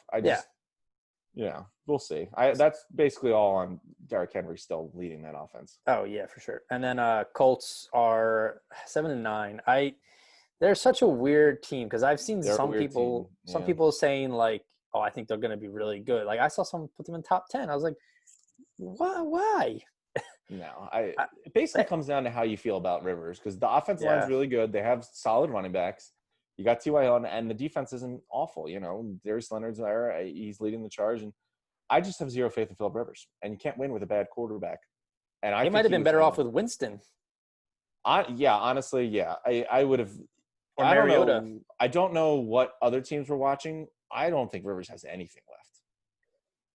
We'll see. That's basically all on Derrick Henry still leading that offense. Oh yeah, for sure. And then Colts are 7-9. They're such a weird team because I've seen some people saying like, oh, I think they're going to be really good. Like I saw someone put them in top 10. I was like, why? No, it basically comes down to how you feel about Rivers because the offensive line is really good. They have solid running backs. You got T.Y. Hilton, and the defense isn't awful. Darius Leonard's there. He's leading the charge, and I just have zero faith in Philip Rivers. And you can't win with a bad quarterback. And he might have been better off with Winston. Honestly, yeah. I would have. Or Mariota. I don't know what other teams were watching. I don't think Rivers has anything left.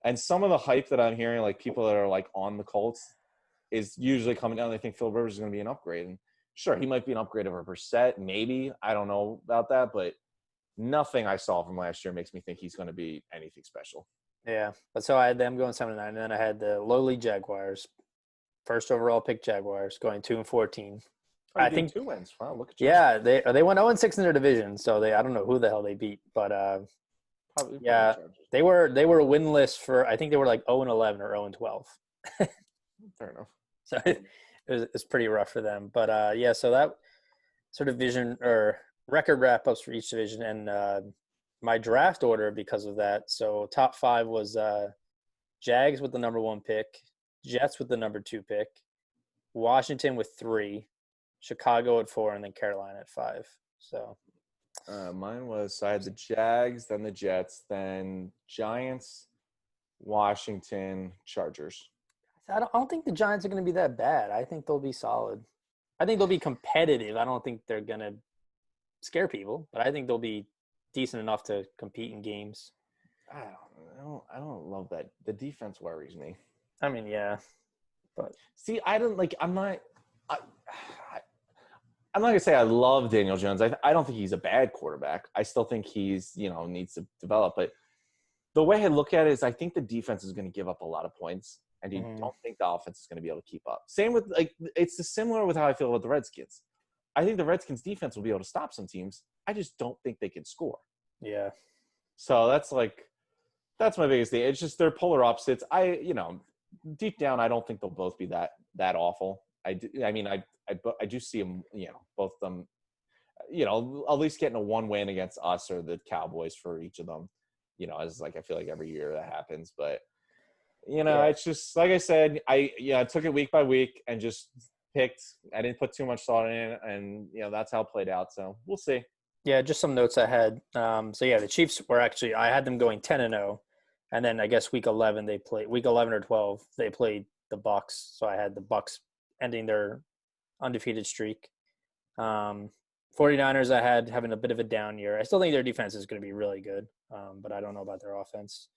And some of the hype that I'm hearing, like people that are like on the Colts, is usually coming down. They think Philip Rivers is going to be an upgrade. And sure, he might be an upgrade over Brissett, maybe. I don't know about that, but nothing I saw from last year makes me think he's going to be anything special. Yeah, but so I had them going 7-9, and then I had the lowly Jaguars, first overall pick Jaguars, going 2-14. Oh, you I gave think 2 wins. Wow, look at you. yeah, they went 0-6 in their division, so I don't know who the hell they beat, but Probably yeah, Chargers. they were winless for I think they were like 0-11 or 0-12. Fair enough. So it's pretty rough for them. But yeah, so that sort of division or record wrap ups for each division, and my draft order because of that. So top 5 was Jags with the number 1 pick, Jets with the number 2 pick, Washington with 3, Chicago at 4, and then Carolina at 5. So Mine was, so I had the Jags, then the Jets, then Giants, Washington, Chargers. I don't think the Giants are going to be that bad. I think they'll be solid. I think they'll be competitive. I don't think they're going to scare people, but I think they'll be decent enough to compete in games. I don't love that. The defense worries me. I mean, yeah, but see, I don't like. I'm not gonna say I love Daniel Jones. I don't think he's a bad quarterback. I still think he's needs to develop. But the way I look at it is, I think the defense is going to give up a lot of points, and you don't think the offense is going to be able to keep up. Same with it's similar with how I feel about the Redskins. I think the Redskins defense will be able to stop some teams. I just don't think they can score. Yeah. So that's my biggest thing. It's just they're polar opposites. Deep down, I don't think they'll both be that awful. I do see them, both of them, at least getting a 1 win against us or the Cowboys for each of them, as I feel like every year that happens. But, It's just, like I said, I took it week by week and just picked. I didn't put too much thought in it, and, that's how it played out. So we'll see. Yeah, just some notes I had. So yeah, the Chiefs were actually, I had them going 10-0, and then I guess week 11 or 12 they played the Bucs. So I had the Bucs ending their undefeated streak. 49ers I had having a bit of a down year. I still think their defense is going to be really good, but I don't know about their offense.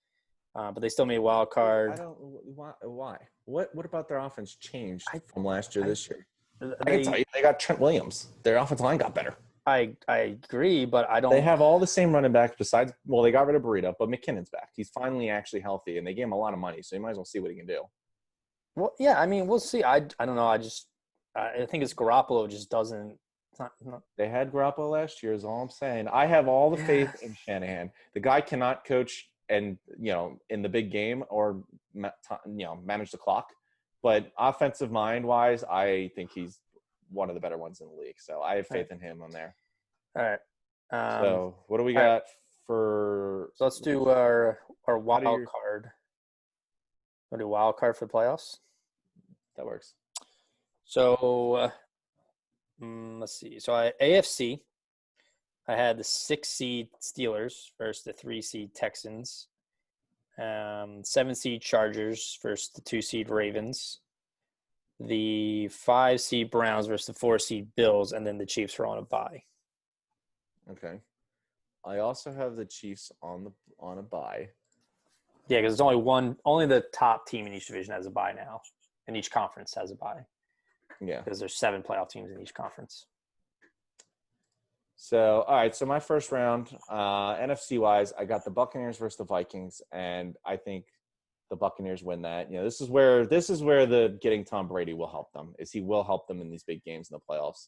But they still made a wild card. Why? What about their offense changed from last year this year? I can tell you, they got Trent Williams. Their offensive line got better. I agree, but I don't. They have all the same running backs besides. Well, they got rid of Burrito, but McKinnon's back. He's finally actually healthy, and they gave him a lot of money, so you might as well see what he can do. Well, yeah, I mean, we'll see. I don't know. I think it's Garoppolo just doesn't. Not. They had Garoppolo last year. Is all I'm saying. I have all the faith in Shanahan. The guy cannot coach, and in the big game or manage the clock, but offensive mind wise, I think he's one of the better ones in the league. So I have faith in him on there. All right. So what do we got for? So let's do our wild card. Want to do wild card for the playoffs? That works. So let's see. So AFC, I had the 6 seed Steelers versus the 3 seed Texans. 7 seed Chargers versus the 2 seed Ravens. The 5 seed Browns versus the 4 seed Bills, and then the Chiefs are on a bye. Okay. I also have the Chiefs on a bye. Yeah, because it's only the top team in each division has a bye now, and each conference has a bye. Yeah. Because there's 7 playoff teams in each conference. So, all right. So my first round, NFC wise, I got the Buccaneers versus the Vikings, and I think the Buccaneers win that. This is where the getting Tom Brady will help them. He will help them in these big games in the playoffs.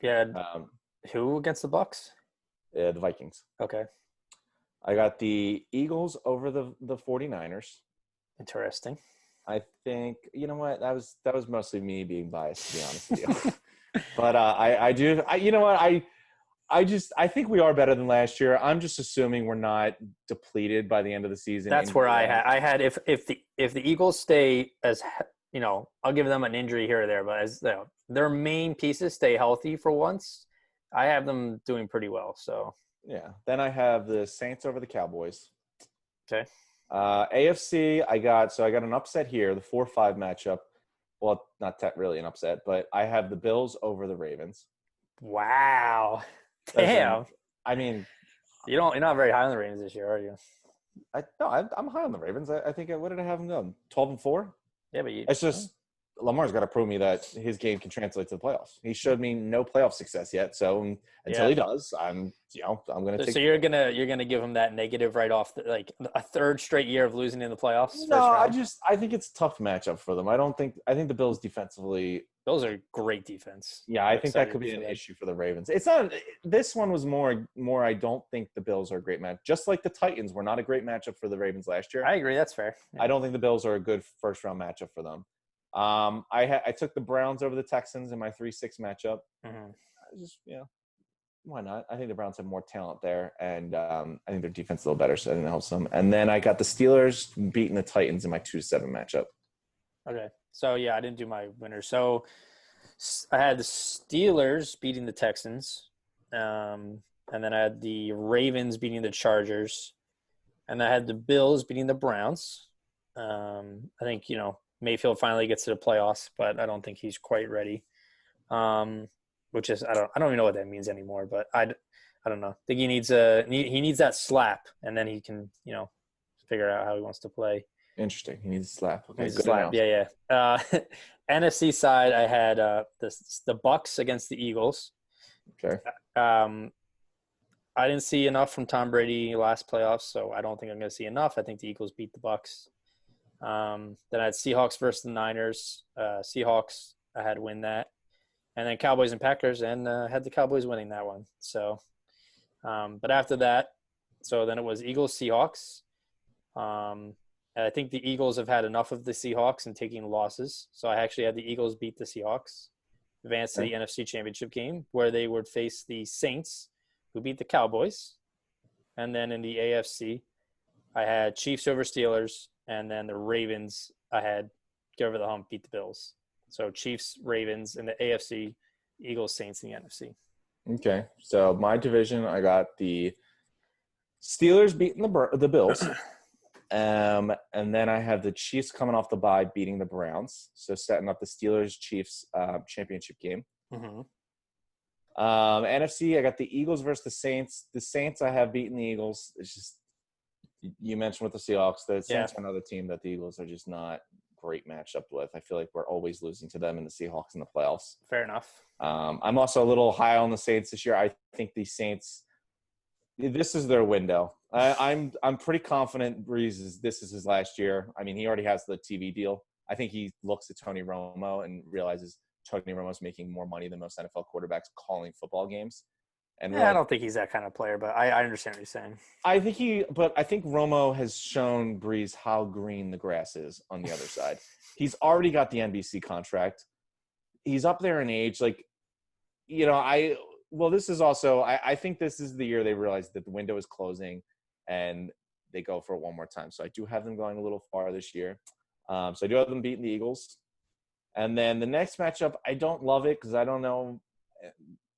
Yeah. Who against the Bucs? The Vikings. Okay. I got the Eagles over the 49ers. Interesting. I think that was mostly me being biased, to be honest with you. But I think we are better than last year. I'm just assuming we're not depleted by the end of the season. That's where I had if the Eagles stay as I'll give them an injury here or there, but as their main pieces stay healthy for once, I have them doing pretty well. So yeah. Then I have the Saints over the Cowboys. Okay. AFC, I got an upset here, the 4-5 matchup. Well, not really an upset, but I have the Bills over the Ravens. Wow. Damn. I mean, you're not very high on the Ravens this year, are you? I'm high on the Ravens. I think what did I have them go? 12-4? Yeah, but it's just Lamar's got to prove me that his game can translate to the playoffs. He showed me no playoff success yet, so until he does, I'm going to take. So you're gonna give him that negative right off, like a third straight year of losing in the playoffs. No, I think it's a tough matchup for them. I think the Bills defensively Bills are great defense. Yeah, I'm I think that excited could be for an that. issue for the Ravens. It's not. This one was more. I don't think the Bills are a great match. Just like the Titans were not a great matchup for the Ravens last year. I agree. That's fair. Yeah. I don't think the Bills are a good first round matchup for them. I took the Browns over the Texans in my 3-6 matchup. Mhm. I just why not? I think the Browns have more talent there, and I think their defense is a little better, so I think that helps them. And then I got the Steelers beating the Titans in my 2-7 matchup. Okay. So, yeah, I didn't do my winner. So, I had the Steelers beating the Texans. And then I had the Ravens beating the Chargers. And I had the Bills beating the Browns. I think, Mayfield finally gets to the playoffs, but I don't think he's quite ready. Which is I don't even know what that means anymore, but I don't know. I think he needs that slap, and then he can figure out how he wants to play. Interesting. He needs a slap. Okay, Needs a good slap. announcement. Yeah. NFC side, I had the Bucs against the Eagles. Okay. I didn't see enough from Tom Brady last playoffs, so I don't think I'm going to see enough. I think the Eagles beat the Bucs. Then I had Seahawks versus the Niners. Seahawks, I had to win that. And then Cowboys and Packers, and had the Cowboys winning that one. So, but after that, so then it was Eagles, Seahawks. And I think the Eagles have had enough of the Seahawks and taking losses. So I actually had the Eagles beat the Seahawks, advance to the NFC Championship game, where they would face the Saints, who beat the Cowboys. And then in the AFC, I had Chiefs over Steelers, and then the Ravens, I had get over the hump, beat the Bills. So Chiefs, Ravens in the AFC, Eagles, Saints in the NFC. Okay. So my division, I got the Steelers beating the Bills. And then I have the Chiefs coming off the bye beating the Browns. So setting up the Steelers-Chiefs championship game. Mm-hmm. NFC, I got the Eagles versus the Saints. The Saints, I have beaten the Eagles. It's just, you mentioned with the Seahawks, the Saints are another team that the Eagles are just not great matchup with. I feel like we're always losing to them in the Seahawks in the playoffs. Fair enough. I'm also a little high on the Saints this year. I think the Saints, this is their window. I'm pretty confident this is his last year. I mean, he already has the TV deal. I think he looks at Tony Romo and realizes Tony Romo's making more money than most NFL quarterbacks calling football games. And I don't think he's that kind of player, but I understand what you're saying. I think Romo has shown Breeze how green the grass is on the other side. He's already got the NBC contract. He's up there in age. This is also, I think this is the year they realize that the window is closing and they go for it one more time. So I do have them going a little far this year. So I do have them beating the Eagles. And then the next matchup, I don't love it because I don't know.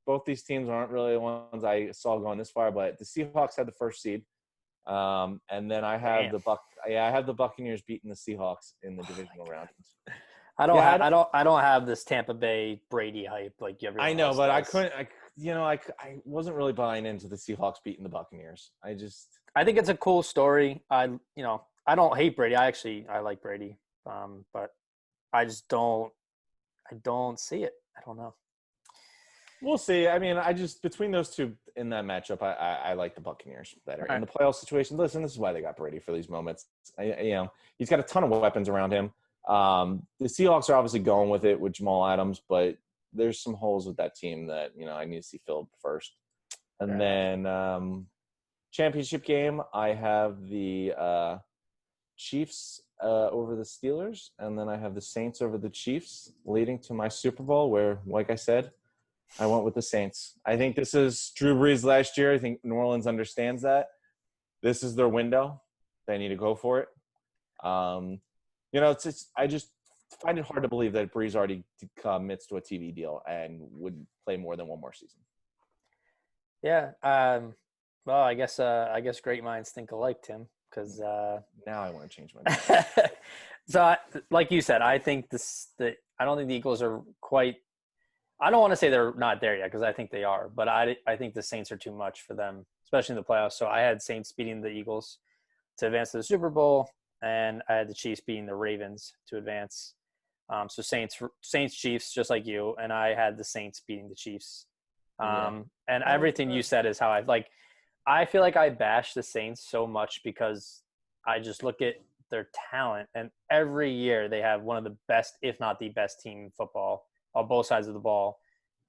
Both these teams aren't really the ones I saw going this far, but the Seahawks had the first seed. And then I have I have the Buccaneers beating the Seahawks in the divisional round. I don't have this Tampa Bay Brady hype like everyone I know, else but does. I wasn't really buying into the Seahawks beating the Buccaneers. I think it's a cool story. I don't hate Brady. I like Brady. But I just don't see it. I don't know. We'll see. I mean, between those two in that matchup, I like the Buccaneers better. In the playoff situation, listen, this is why they got Brady for these moments. He's got a ton of weapons around him. The Seahawks are obviously going with it with Jamal Adams, but there's some holes with that team that, I need to see filled first. And then championship game, I have the Chiefs over the Steelers, and then I have the Saints over the Chiefs, leading to my Super Bowl where, like I said, I went with the Saints. I think this is Drew Brees last year. I think New Orleans understands that. This is their window. They need to go for it. I just find it hard to believe that Brees already commits to a TV deal and would play more than one more season. Yeah. Well, I guess great minds think alike, Tim. Because now I want to change my mind. So, like you said, I think I don't think the Eagles are quite. I don't want to say they're not there yet because I think they are, but I think the Saints are too much for them, especially in the playoffs. So I had Saints beating the Eagles to advance to the Super Bowl, and I had the Chiefs beating the Ravens to advance. So Saints, Chiefs, just like you, and I had the Saints beating the Chiefs. And everything you said is how I feel like I bash the Saints so much because I just look at their talent, and every year they have one of the best, if not the best team in football. on both sides of the ball,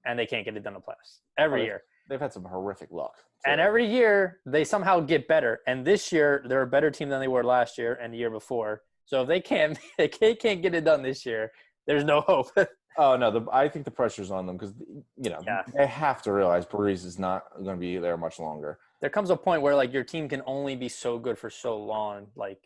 and they can't get it done in the playoffs every year. They've had some horrific luck. And every year they somehow get better. And this year they're a better team than they were last year and the year before. So if they can't get it done this year, there's no hope. Oh no, I think the pressure's on them because they have to realize Breeze is not going to be there much longer. There comes a point where like your team can only be so good for so long. Like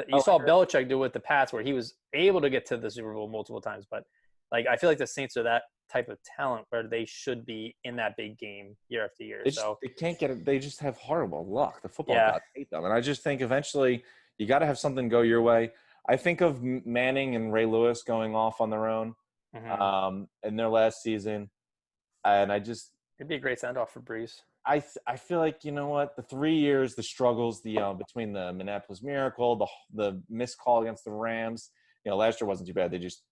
you saw Belichick do it with the Pats, where he was able to get to the Super Bowl multiple times. But like I feel like the Saints are that type of talent where they should be in that big game year after year. They can't get it. They just have horrible luck. The football gods hate them, and I just think eventually you got to have something go your way. I think of Manning and Ray Lewis going off on their own in their last season, and it'd be a great send off for Breeze. I feel like, you know what, the 3 years, the struggles, between the Minneapolis Miracle, the missed call against the Rams, last year wasn't too bad. They just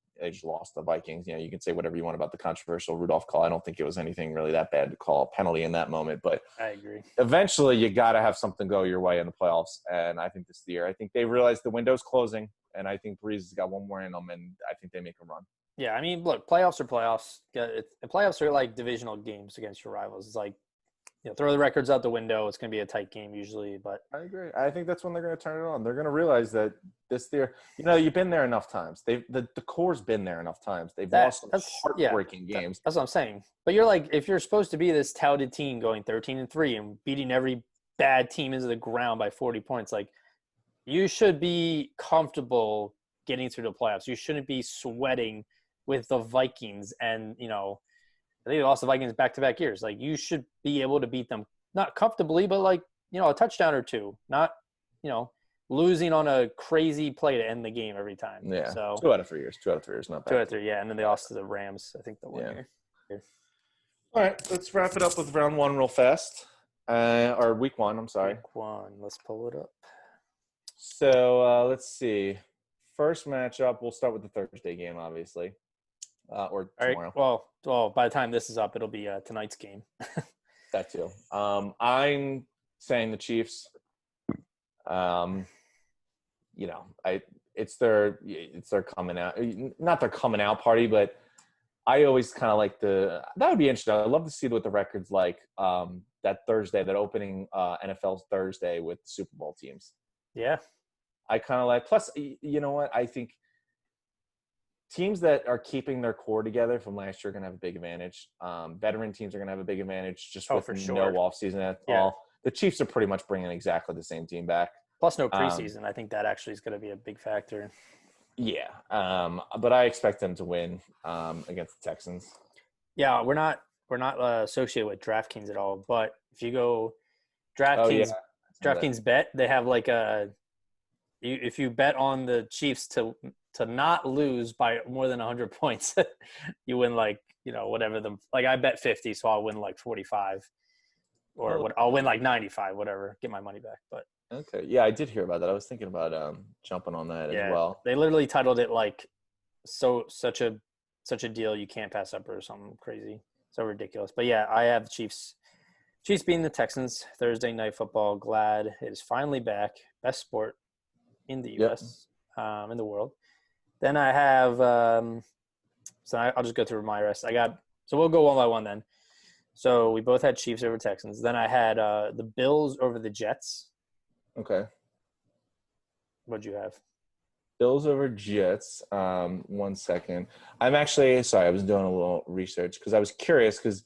lost the Vikings. You can say whatever you want about the controversial Rudolph call. I don't think it was anything really that bad to call a penalty in that moment, but I agree. Eventually you got to have something go your way in the playoffs. And I think this is the year. I think they realized the window's closing, and I think Breeze has got one more in them, and I think they make a run. Yeah. I mean, look, playoffs are playoffs. Playoffs are like divisional games against your rivals. It's like, throw the records out the window. It's going to be a tight game usually, but I agree. I think that's when they're going to turn it on. They're going to realize that you've been there enough times. The core's been there enough times. They've lost some heartbreaking games. That's what I'm saying. But you're like, if you're supposed to be this touted team going 13-3 and beating every bad team into the ground by 40 points, like you should be comfortable getting through the playoffs. You shouldn't be sweating with the Vikings and, I think they lost the Vikings back-to-back years. Like, you should be able to beat them, not comfortably, but like, a touchdown or two, not, losing on a crazy play to end the game every time. Yeah. So 2 out of 3 years, not bad. 2 out of 3, yeah. And then they lost to the Rams, I think, the one year. All right, let's wrap it up with round one real fast. Or week one, I'm sorry. Week one. Let's pull it up. So let's see. First matchup, we'll start with the Thursday game, obviously. Or tomorrow. Right. Well, by the time this is up, it'll be tonight's game. That too. I'm saying the Chiefs. It's their coming out, not their coming out party, but I always kind of like that would be interesting. I'd love to see what the record's like that Thursday, that opening NFL Thursday with Super Bowl teams. Yeah. I kind of like, plus, you know what? I think teams that are keeping their core together from last year are going to have a big advantage. Veteran teams are going to have a big advantage just with no offseason at all. The Chiefs are pretty much bringing exactly the same team back. Plus no preseason. I think that actually is going to be a big factor. Yeah. But I expect them to win against the Texans. Yeah, we're not associated with DraftKings at all. But if you go DraftKings bet, they have like if you bet on the Chiefs to not lose by more than 100 points, you win whatever I bet 50, so I'll win like 45, or I'll win like 95, whatever, get my money back. But okay, yeah, I did hear about that. I was thinking about jumping on that as well. They literally titled it like such a deal you can't pass up or something crazy, so ridiculous. But yeah, I have the Chiefs beating the Texans Thursday night football. Glad it is finally back. Best sport in the U.S. In the world. Then I have so I'll just go through my rest. So we'll go one by one then. So we both had Chiefs over Texans. Then I had the Bills over the Jets. Okay. What'd you have? Bills over Jets. 1 second. I'm actually sorry. I was doing a little research because I was curious because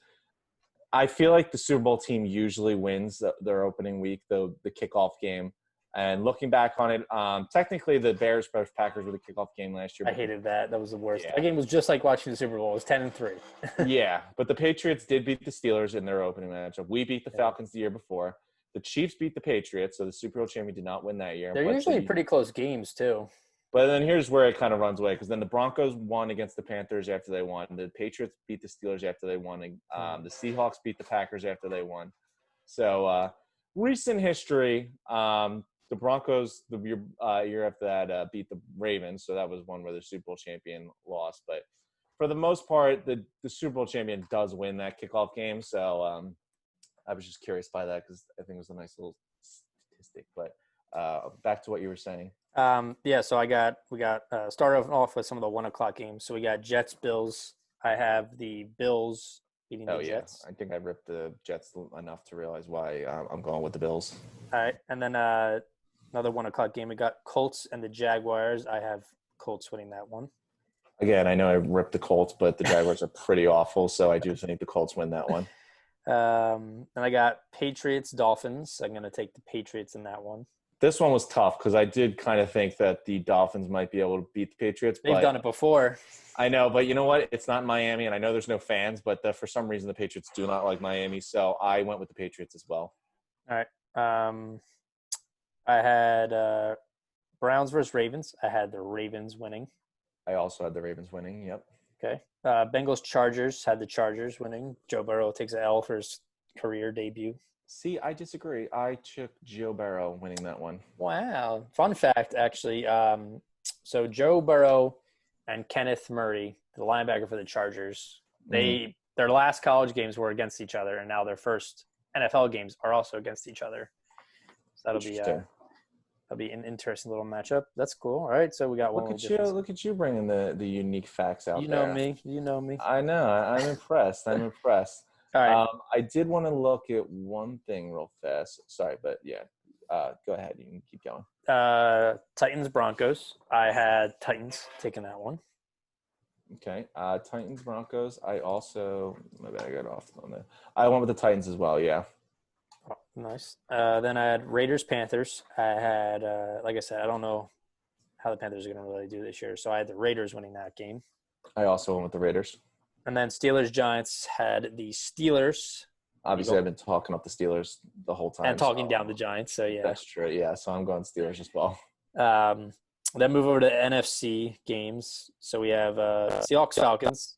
I feel like the Super Bowl team usually wins their opening week, the kickoff game. And looking back on it, technically the Bears versus Packers were the kickoff game last year. I hated that. That was the worst. Yeah. That game was just like watching the Super Bowl. It was 10-3. Yeah, but the Patriots did beat the Steelers in their opening matchup. We beat the Falcons the year before. The Chiefs beat the Patriots, so the Super Bowl champion did not win that year. They're usually pretty close games too. But then here's where it kind of runs away, because then the Broncos won against the Panthers after they won. The Patriots beat the Steelers after they won. The Seahawks beat the Packers after they won. So recent history, the Broncos, the year after that, beat the Ravens. So that was one where the Super Bowl champion lost. But for the most part, the Super Bowl champion does win that kickoff game. So I was just curious by that because I think it was a nice little statistic. But back to what you were saying. So we got started off with some of the 1 o'clock games. So we got Jets, Bills. I have the Bills beating the Jets. I think I ripped the Jets enough to realize why I'm going with the Bills. All right, and then another 1:00 game. We got Colts and the Jaguars. I have Colts winning that one. Again, I know I ripped the Colts, but the Jaguars are pretty awful, so I do think the Colts win that one. And I got Patriots, Dolphins. I'm going to take the Patriots in that one. This one was tough because I did kind of think that the Dolphins might be able to beat the Patriots. They've done it before. I know, but you know what? It's not Miami, and I know there's no fans, but for some reason the Patriots do not like Miami, so I went with the Patriots as well. All right. I had Browns versus Ravens. I had the Ravens winning. I also had the Ravens winning. Yep. Okay. Bengals Chargers had the Chargers winning. Joe Burrow takes an L for his career debut. See, I disagree. I took Joe Burrow winning that one. Wow. Fun fact, actually. So Joe Burrow and Kenneth Murray, the linebacker for the Chargers, their last college games were against each other, and now their first NFL games are also against each other. So that'll be an interesting little matchup. That's cool. All right, so we got one. Look at you bringing the unique facts out. You know me. You know me. I know. I'm impressed. I'm impressed. All right. I did want to look at one thing real fast. Sorry, but yeah. Go ahead. You can keep going. Titans Broncos. I had Titans taking that one. Okay. Titans Broncos. I also maybe I got off on that. I went with the Titans as well. Yeah. Oh, nice. Then I had Raiders Panthers. I had like I said, I don't know how the Panthers are going to really do this year, so I had the Raiders winning that game. I also went with the Raiders. And then Steelers Giants had the Steelers. Obviously, I've been talking up the Steelers the whole time. And talking down the Giants, so yeah. That's true, yeah. So I'm going Steelers as well. Then move over to NFC games. So we have Seahawks-Falcons.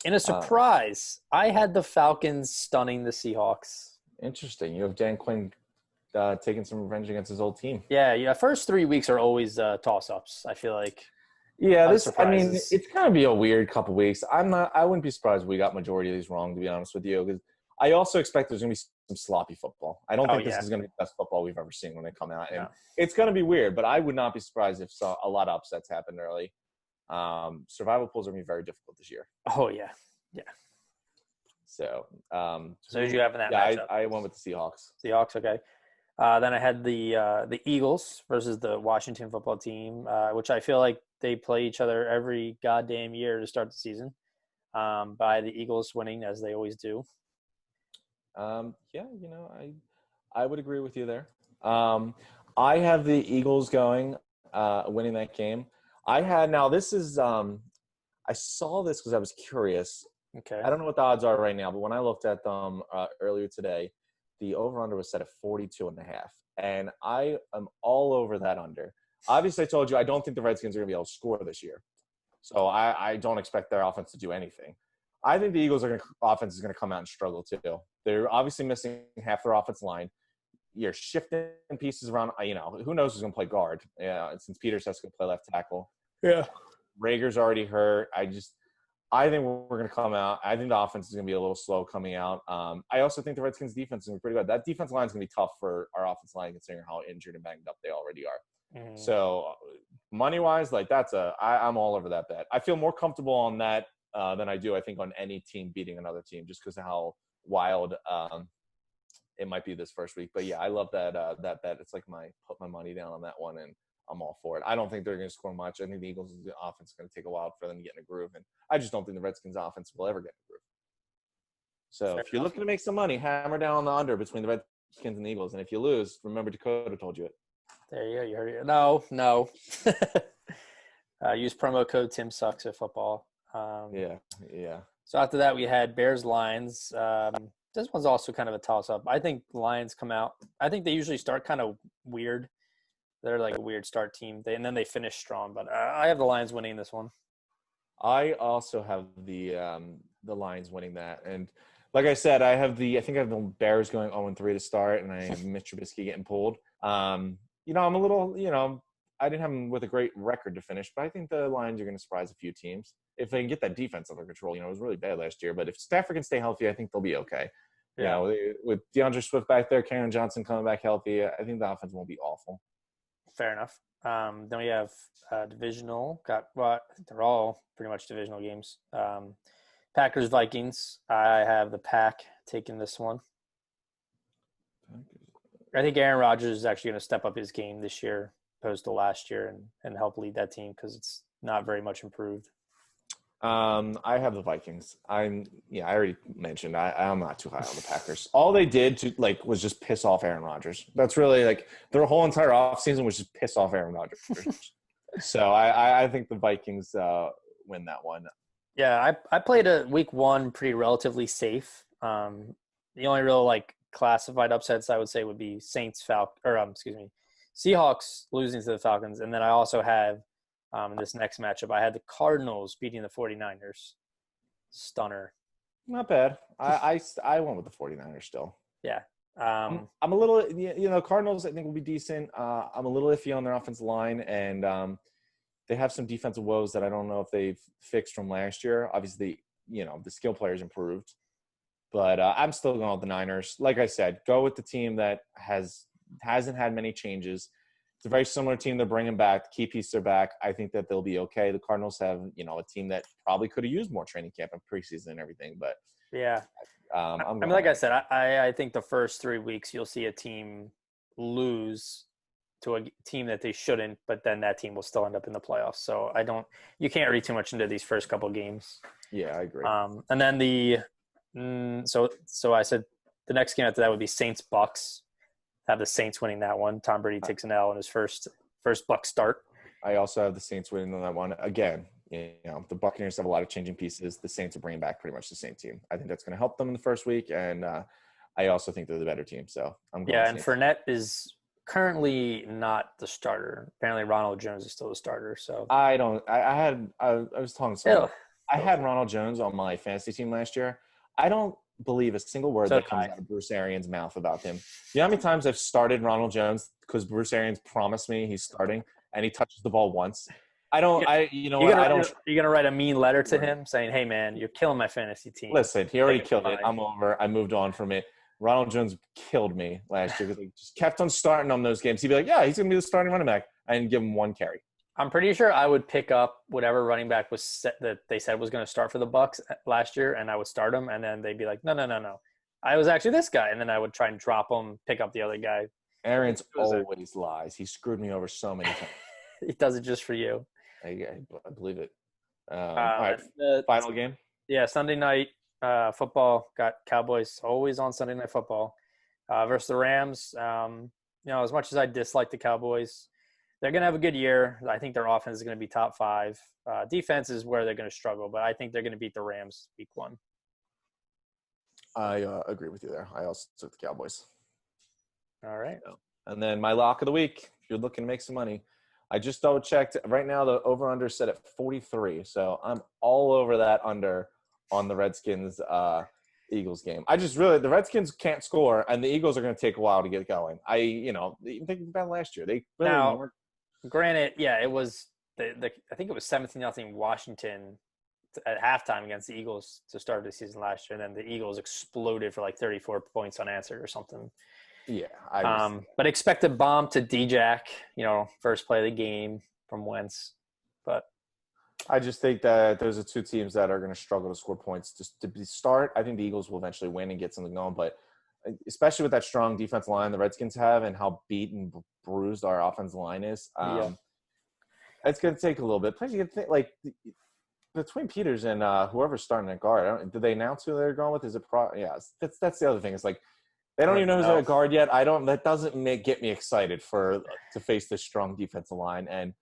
In a surprise, I had the Falcons stunning the Seahawks. Interesting. You have Dan Quinn taking some revenge against his old team. Yeah. First 3 weeks are always toss-ups, I feel like. Yeah, it's going to be a weird couple weeks. I wouldn't be surprised if we got majority of these wrong, to be honest with you, because I also expect there's going to be some sloppy football. I don't think this is going to be the best football we've ever seen when they come out. And it's going to be weird, but I would not be surprised if a lot of upsets happened early. Survival pools are going to be very difficult this year. Oh, yeah. Yeah. So did you have in that matchup? I went with the Seahawks. Seahawks, okay. Then I had the Eagles versus the Washington football team, which I feel like they play each other every goddamn year to start the season. By the Eagles winning, as they always do. I would agree with you there. I have the Eagles winning that game. I saw this because I was curious. Okay. I don't know what the odds are right now, but when I looked at them earlier today, the over-under was set at 42.5. And I am all over that under. Obviously, I told you I don't think the Redskins are going to be able to score this year. So I don't expect their offense to do anything. I think the Eagles' offense is going to come out and struggle too. They're obviously missing half their offensice line. You're shifting pieces around. Who knows who's going to play guard? Yeah, since Peters has to play left tackle. Yeah. Rager's already hurt. I think we're going to come out. I think the offense is going to be a little slow coming out. I also think the Redskins' defense is going to be pretty good. That defense line is going to be tough for our offense line, considering how injured and banged up they already are. Mm. So money-wise, I'm all over that bet. I feel more comfortable on that than I do, I think, on any team beating another team, just because of how wild it might be this first week. But yeah, I love that bet. It's like put my money down on that one, and I'm all for it. I don't think they're going to score much. I think the Eagles' offense is going to take a while for them to get in a groove, and I just don't think the Redskins' offense will ever get in a groove. So if you're looking to make some money, hammer down on the under between the Redskins and the Eagles, and if you lose, remember Dakota told you it. There you go. You heard it. No. Use promo code Tim Sucks at football. Yeah. So after that, we had Bears Lions. This one's also kind of a toss-up. I think Lions come out. I think they usually start kind of weird. They're like a weird start team. And then they finish strong. But I have the Lions winning this one. I also have the Lions winning that. And like I said, I think I have the Bears going 0-3 to start, and I have Mitch Trubisky getting pulled. I'm a little, I didn't have them with a great record to finish, but I think the Lions are going to surprise a few teams if they can get that defense under control. It was really bad last year, but if Stafford can stay healthy, I think they'll be okay. Yeah. With DeAndre Swift back there, Karen Johnson coming back healthy, I think the offense won't be awful. Fair enough. Then we have divisional. They're all pretty much divisional games. Packers Vikings. I have the Pack taking this one. I think Aaron Rodgers is actually going to step up his game this year opposed to last year and help lead that team because it's not very much improved. I have the Vikings. I already mentioned I'm not too high on the Packers. All they did was just piss off Aaron Rodgers. That's really their whole entire offseason was just piss off Aaron Rodgers. So I think the Vikings win that one. Yeah, I played a week one pretty relatively safe. The only real classified upsets I would say would be Seahawks losing to the Falcons, and then I also have in this next matchup I had the Cardinals beating the 49ers. Stunner. Not bad. I went with the 49ers still. Yeah. I'm a little Cardinals I think will be decent. I'm a little iffy on their offensive line, and they have some defensive woes that I don't know if they've fixed from last year. Obviously, the skill players improved. But I'm still going with the Niners. Like I said, go with the team that hasn't had many changes. It's a very similar team they're bringing back. Key pieces are back. I think that they'll be okay. The Cardinals have, a team that probably could have used more training camp and preseason and everything. But yeah, like I said, I think the first 3 weeks you'll see a team lose to a team that they shouldn't, but then that team will still end up in the playoffs. So you can't read too much into these first couple games. Yeah, I agree. And then so I said the next game after that would be Saints-Bucks. Have the Saints winning that one. Tom Brady takes an L in his first Bucs start. I also have the Saints winning on that one. Again, the Buccaneers have a lot of changing pieces. The Saints are bringing back pretty much the same team. I think that's going to help them in the first week, and I also think they're the better team. So I'm going. Yeah, and Fournette is currently not the starter. Apparently, Ronald Jones is still the starter. So I was talking to someone. I had Ronald Jones on my fantasy team last year. I don't believe a single word that comes out of Bruce Arians' mouth about him. You know how many times I've started Ronald Jones because Bruce Arians promised me he's starting and he touches the ball once? You're gonna write a mean letter to him saying, "Hey man, you're killing my fantasy team." Listen, he already killed it. I'm over. I moved on from it. Ronald Jones killed me last year because he just kept on starting on those games. He'd be like, "Yeah, he's gonna be the starting running back," and give him one carry. I'm pretty sure I would pick up whatever running back was set that they said was going to start for the Bucs last year, and I would start him, and then they'd be like, no. I was actually this guy, and then I would try and drop him, pick up the other guy. Arians always lies. He screwed me over so many times. He does it just for you. I believe it. All right, final game? Yeah, Sunday night football. Got Cowboys always on Sunday Night Football versus the Rams. As much as I dislike the Cowboys, they're going to have a good year. I think their offense is going to be top 5. Defense is where they're going to struggle, but I think they're going to beat the Rams week 1. I agree with you there. I also took the Cowboys. All right. And then my lock of the week, if you're looking to make some money, I just double-checked. Right now, the over-under is set at 43, so I'm all over that under on the Redskins Eagles game. The Redskins can't score, and the Eagles are going to take a while to get going. Think about last year. They really weren't. Granted, yeah, it was I think it was 17-0 Washington at halftime against the Eagles to start the season last year, and then the Eagles exploded for 34 points unanswered or something. Yeah. But expect a bomb to D-Jack, first play of the game from Wentz. But I just think that those are two teams that are going to struggle to score points just to start. I think the Eagles will eventually win and get something going, but especially with that strong defensive line the Redskins have and how beat and bruised our offensive line is, it's going to take a little bit. Plus, you can think, between Peters and whoever's starting at guard, did they announce who they're going with? Is it that's the other thing. It's they don't even know who's at guard yet. That doesn't get me excited to face this strong defensive line. And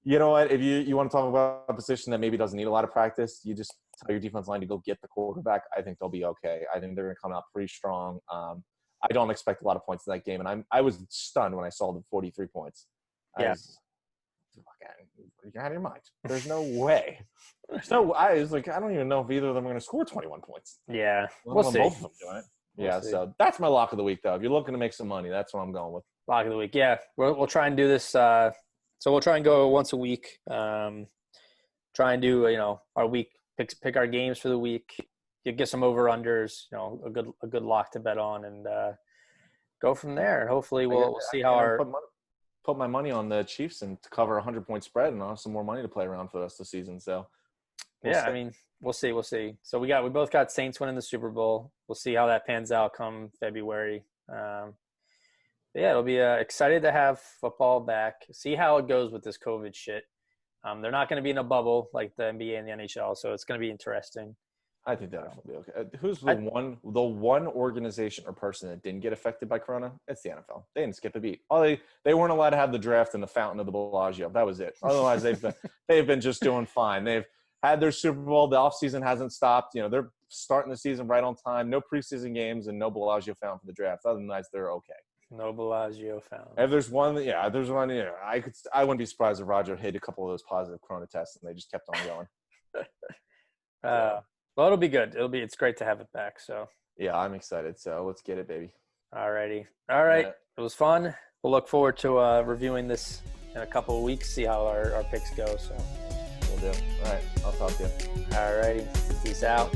you know what? If you want to talk about a position that maybe doesn't need a lot of practice, you just tell your defense line to go get the quarterback. I think they'll be okay. I think they're going to come out pretty strong. I don't expect a lot of points in that game, and I was stunned when I saw the 43 points. You're out of your mind. There's no way. I was I don't even know if either of them are going to score 21 points. Yeah, we'll see. Both of them doing it. So that's my lock of the week, though. If you're looking to make some money, that's what I'm going with. Lock of the week, yeah. We'll try and do this. So we'll try and go once a week. Try and do our week pick our games for the week. Get some over unders. A good lock to bet on, and go from there. And hopefully we'll see how our put my money on the Chiefs and to cover 100-point spread, and I'll have some more money to play around for the rest of the season. So I mean, we'll see. We'll see. So we both got Saints winning the Super Bowl. We'll see how that pans out come February. Yeah, it'll be excited to have football back. See how it goes with this COVID shit. They're not going to be in a bubble like the NBA and the NHL, so it's going to be interesting. I think that'll be okay. Who's the one organization or person that didn't get affected by Corona? It's the NFL. They didn't skip a beat. They weren't allowed to have the draft in the fountain of the Bellagio. That was it. Otherwise, they've been just doing fine. They've had their Super Bowl. The offseason hasn't stopped. They're starting the season right on time. No preseason games and no Bellagio fountain for the draft. Other than that, they're okay. No Bellagio fountain. If there's one, I wouldn't be surprised if Roger hit a couple of those positive Corona tests and they just kept on going. Well, it'll be good. It's great to have it back. So yeah, I'm excited. So let's get it, baby. All righty. All right. Yeah. It was fun. We'll look forward to reviewing this in a couple of weeks, see how our picks go. So we'll do. All right. I'll talk to you. All righty. Peace out.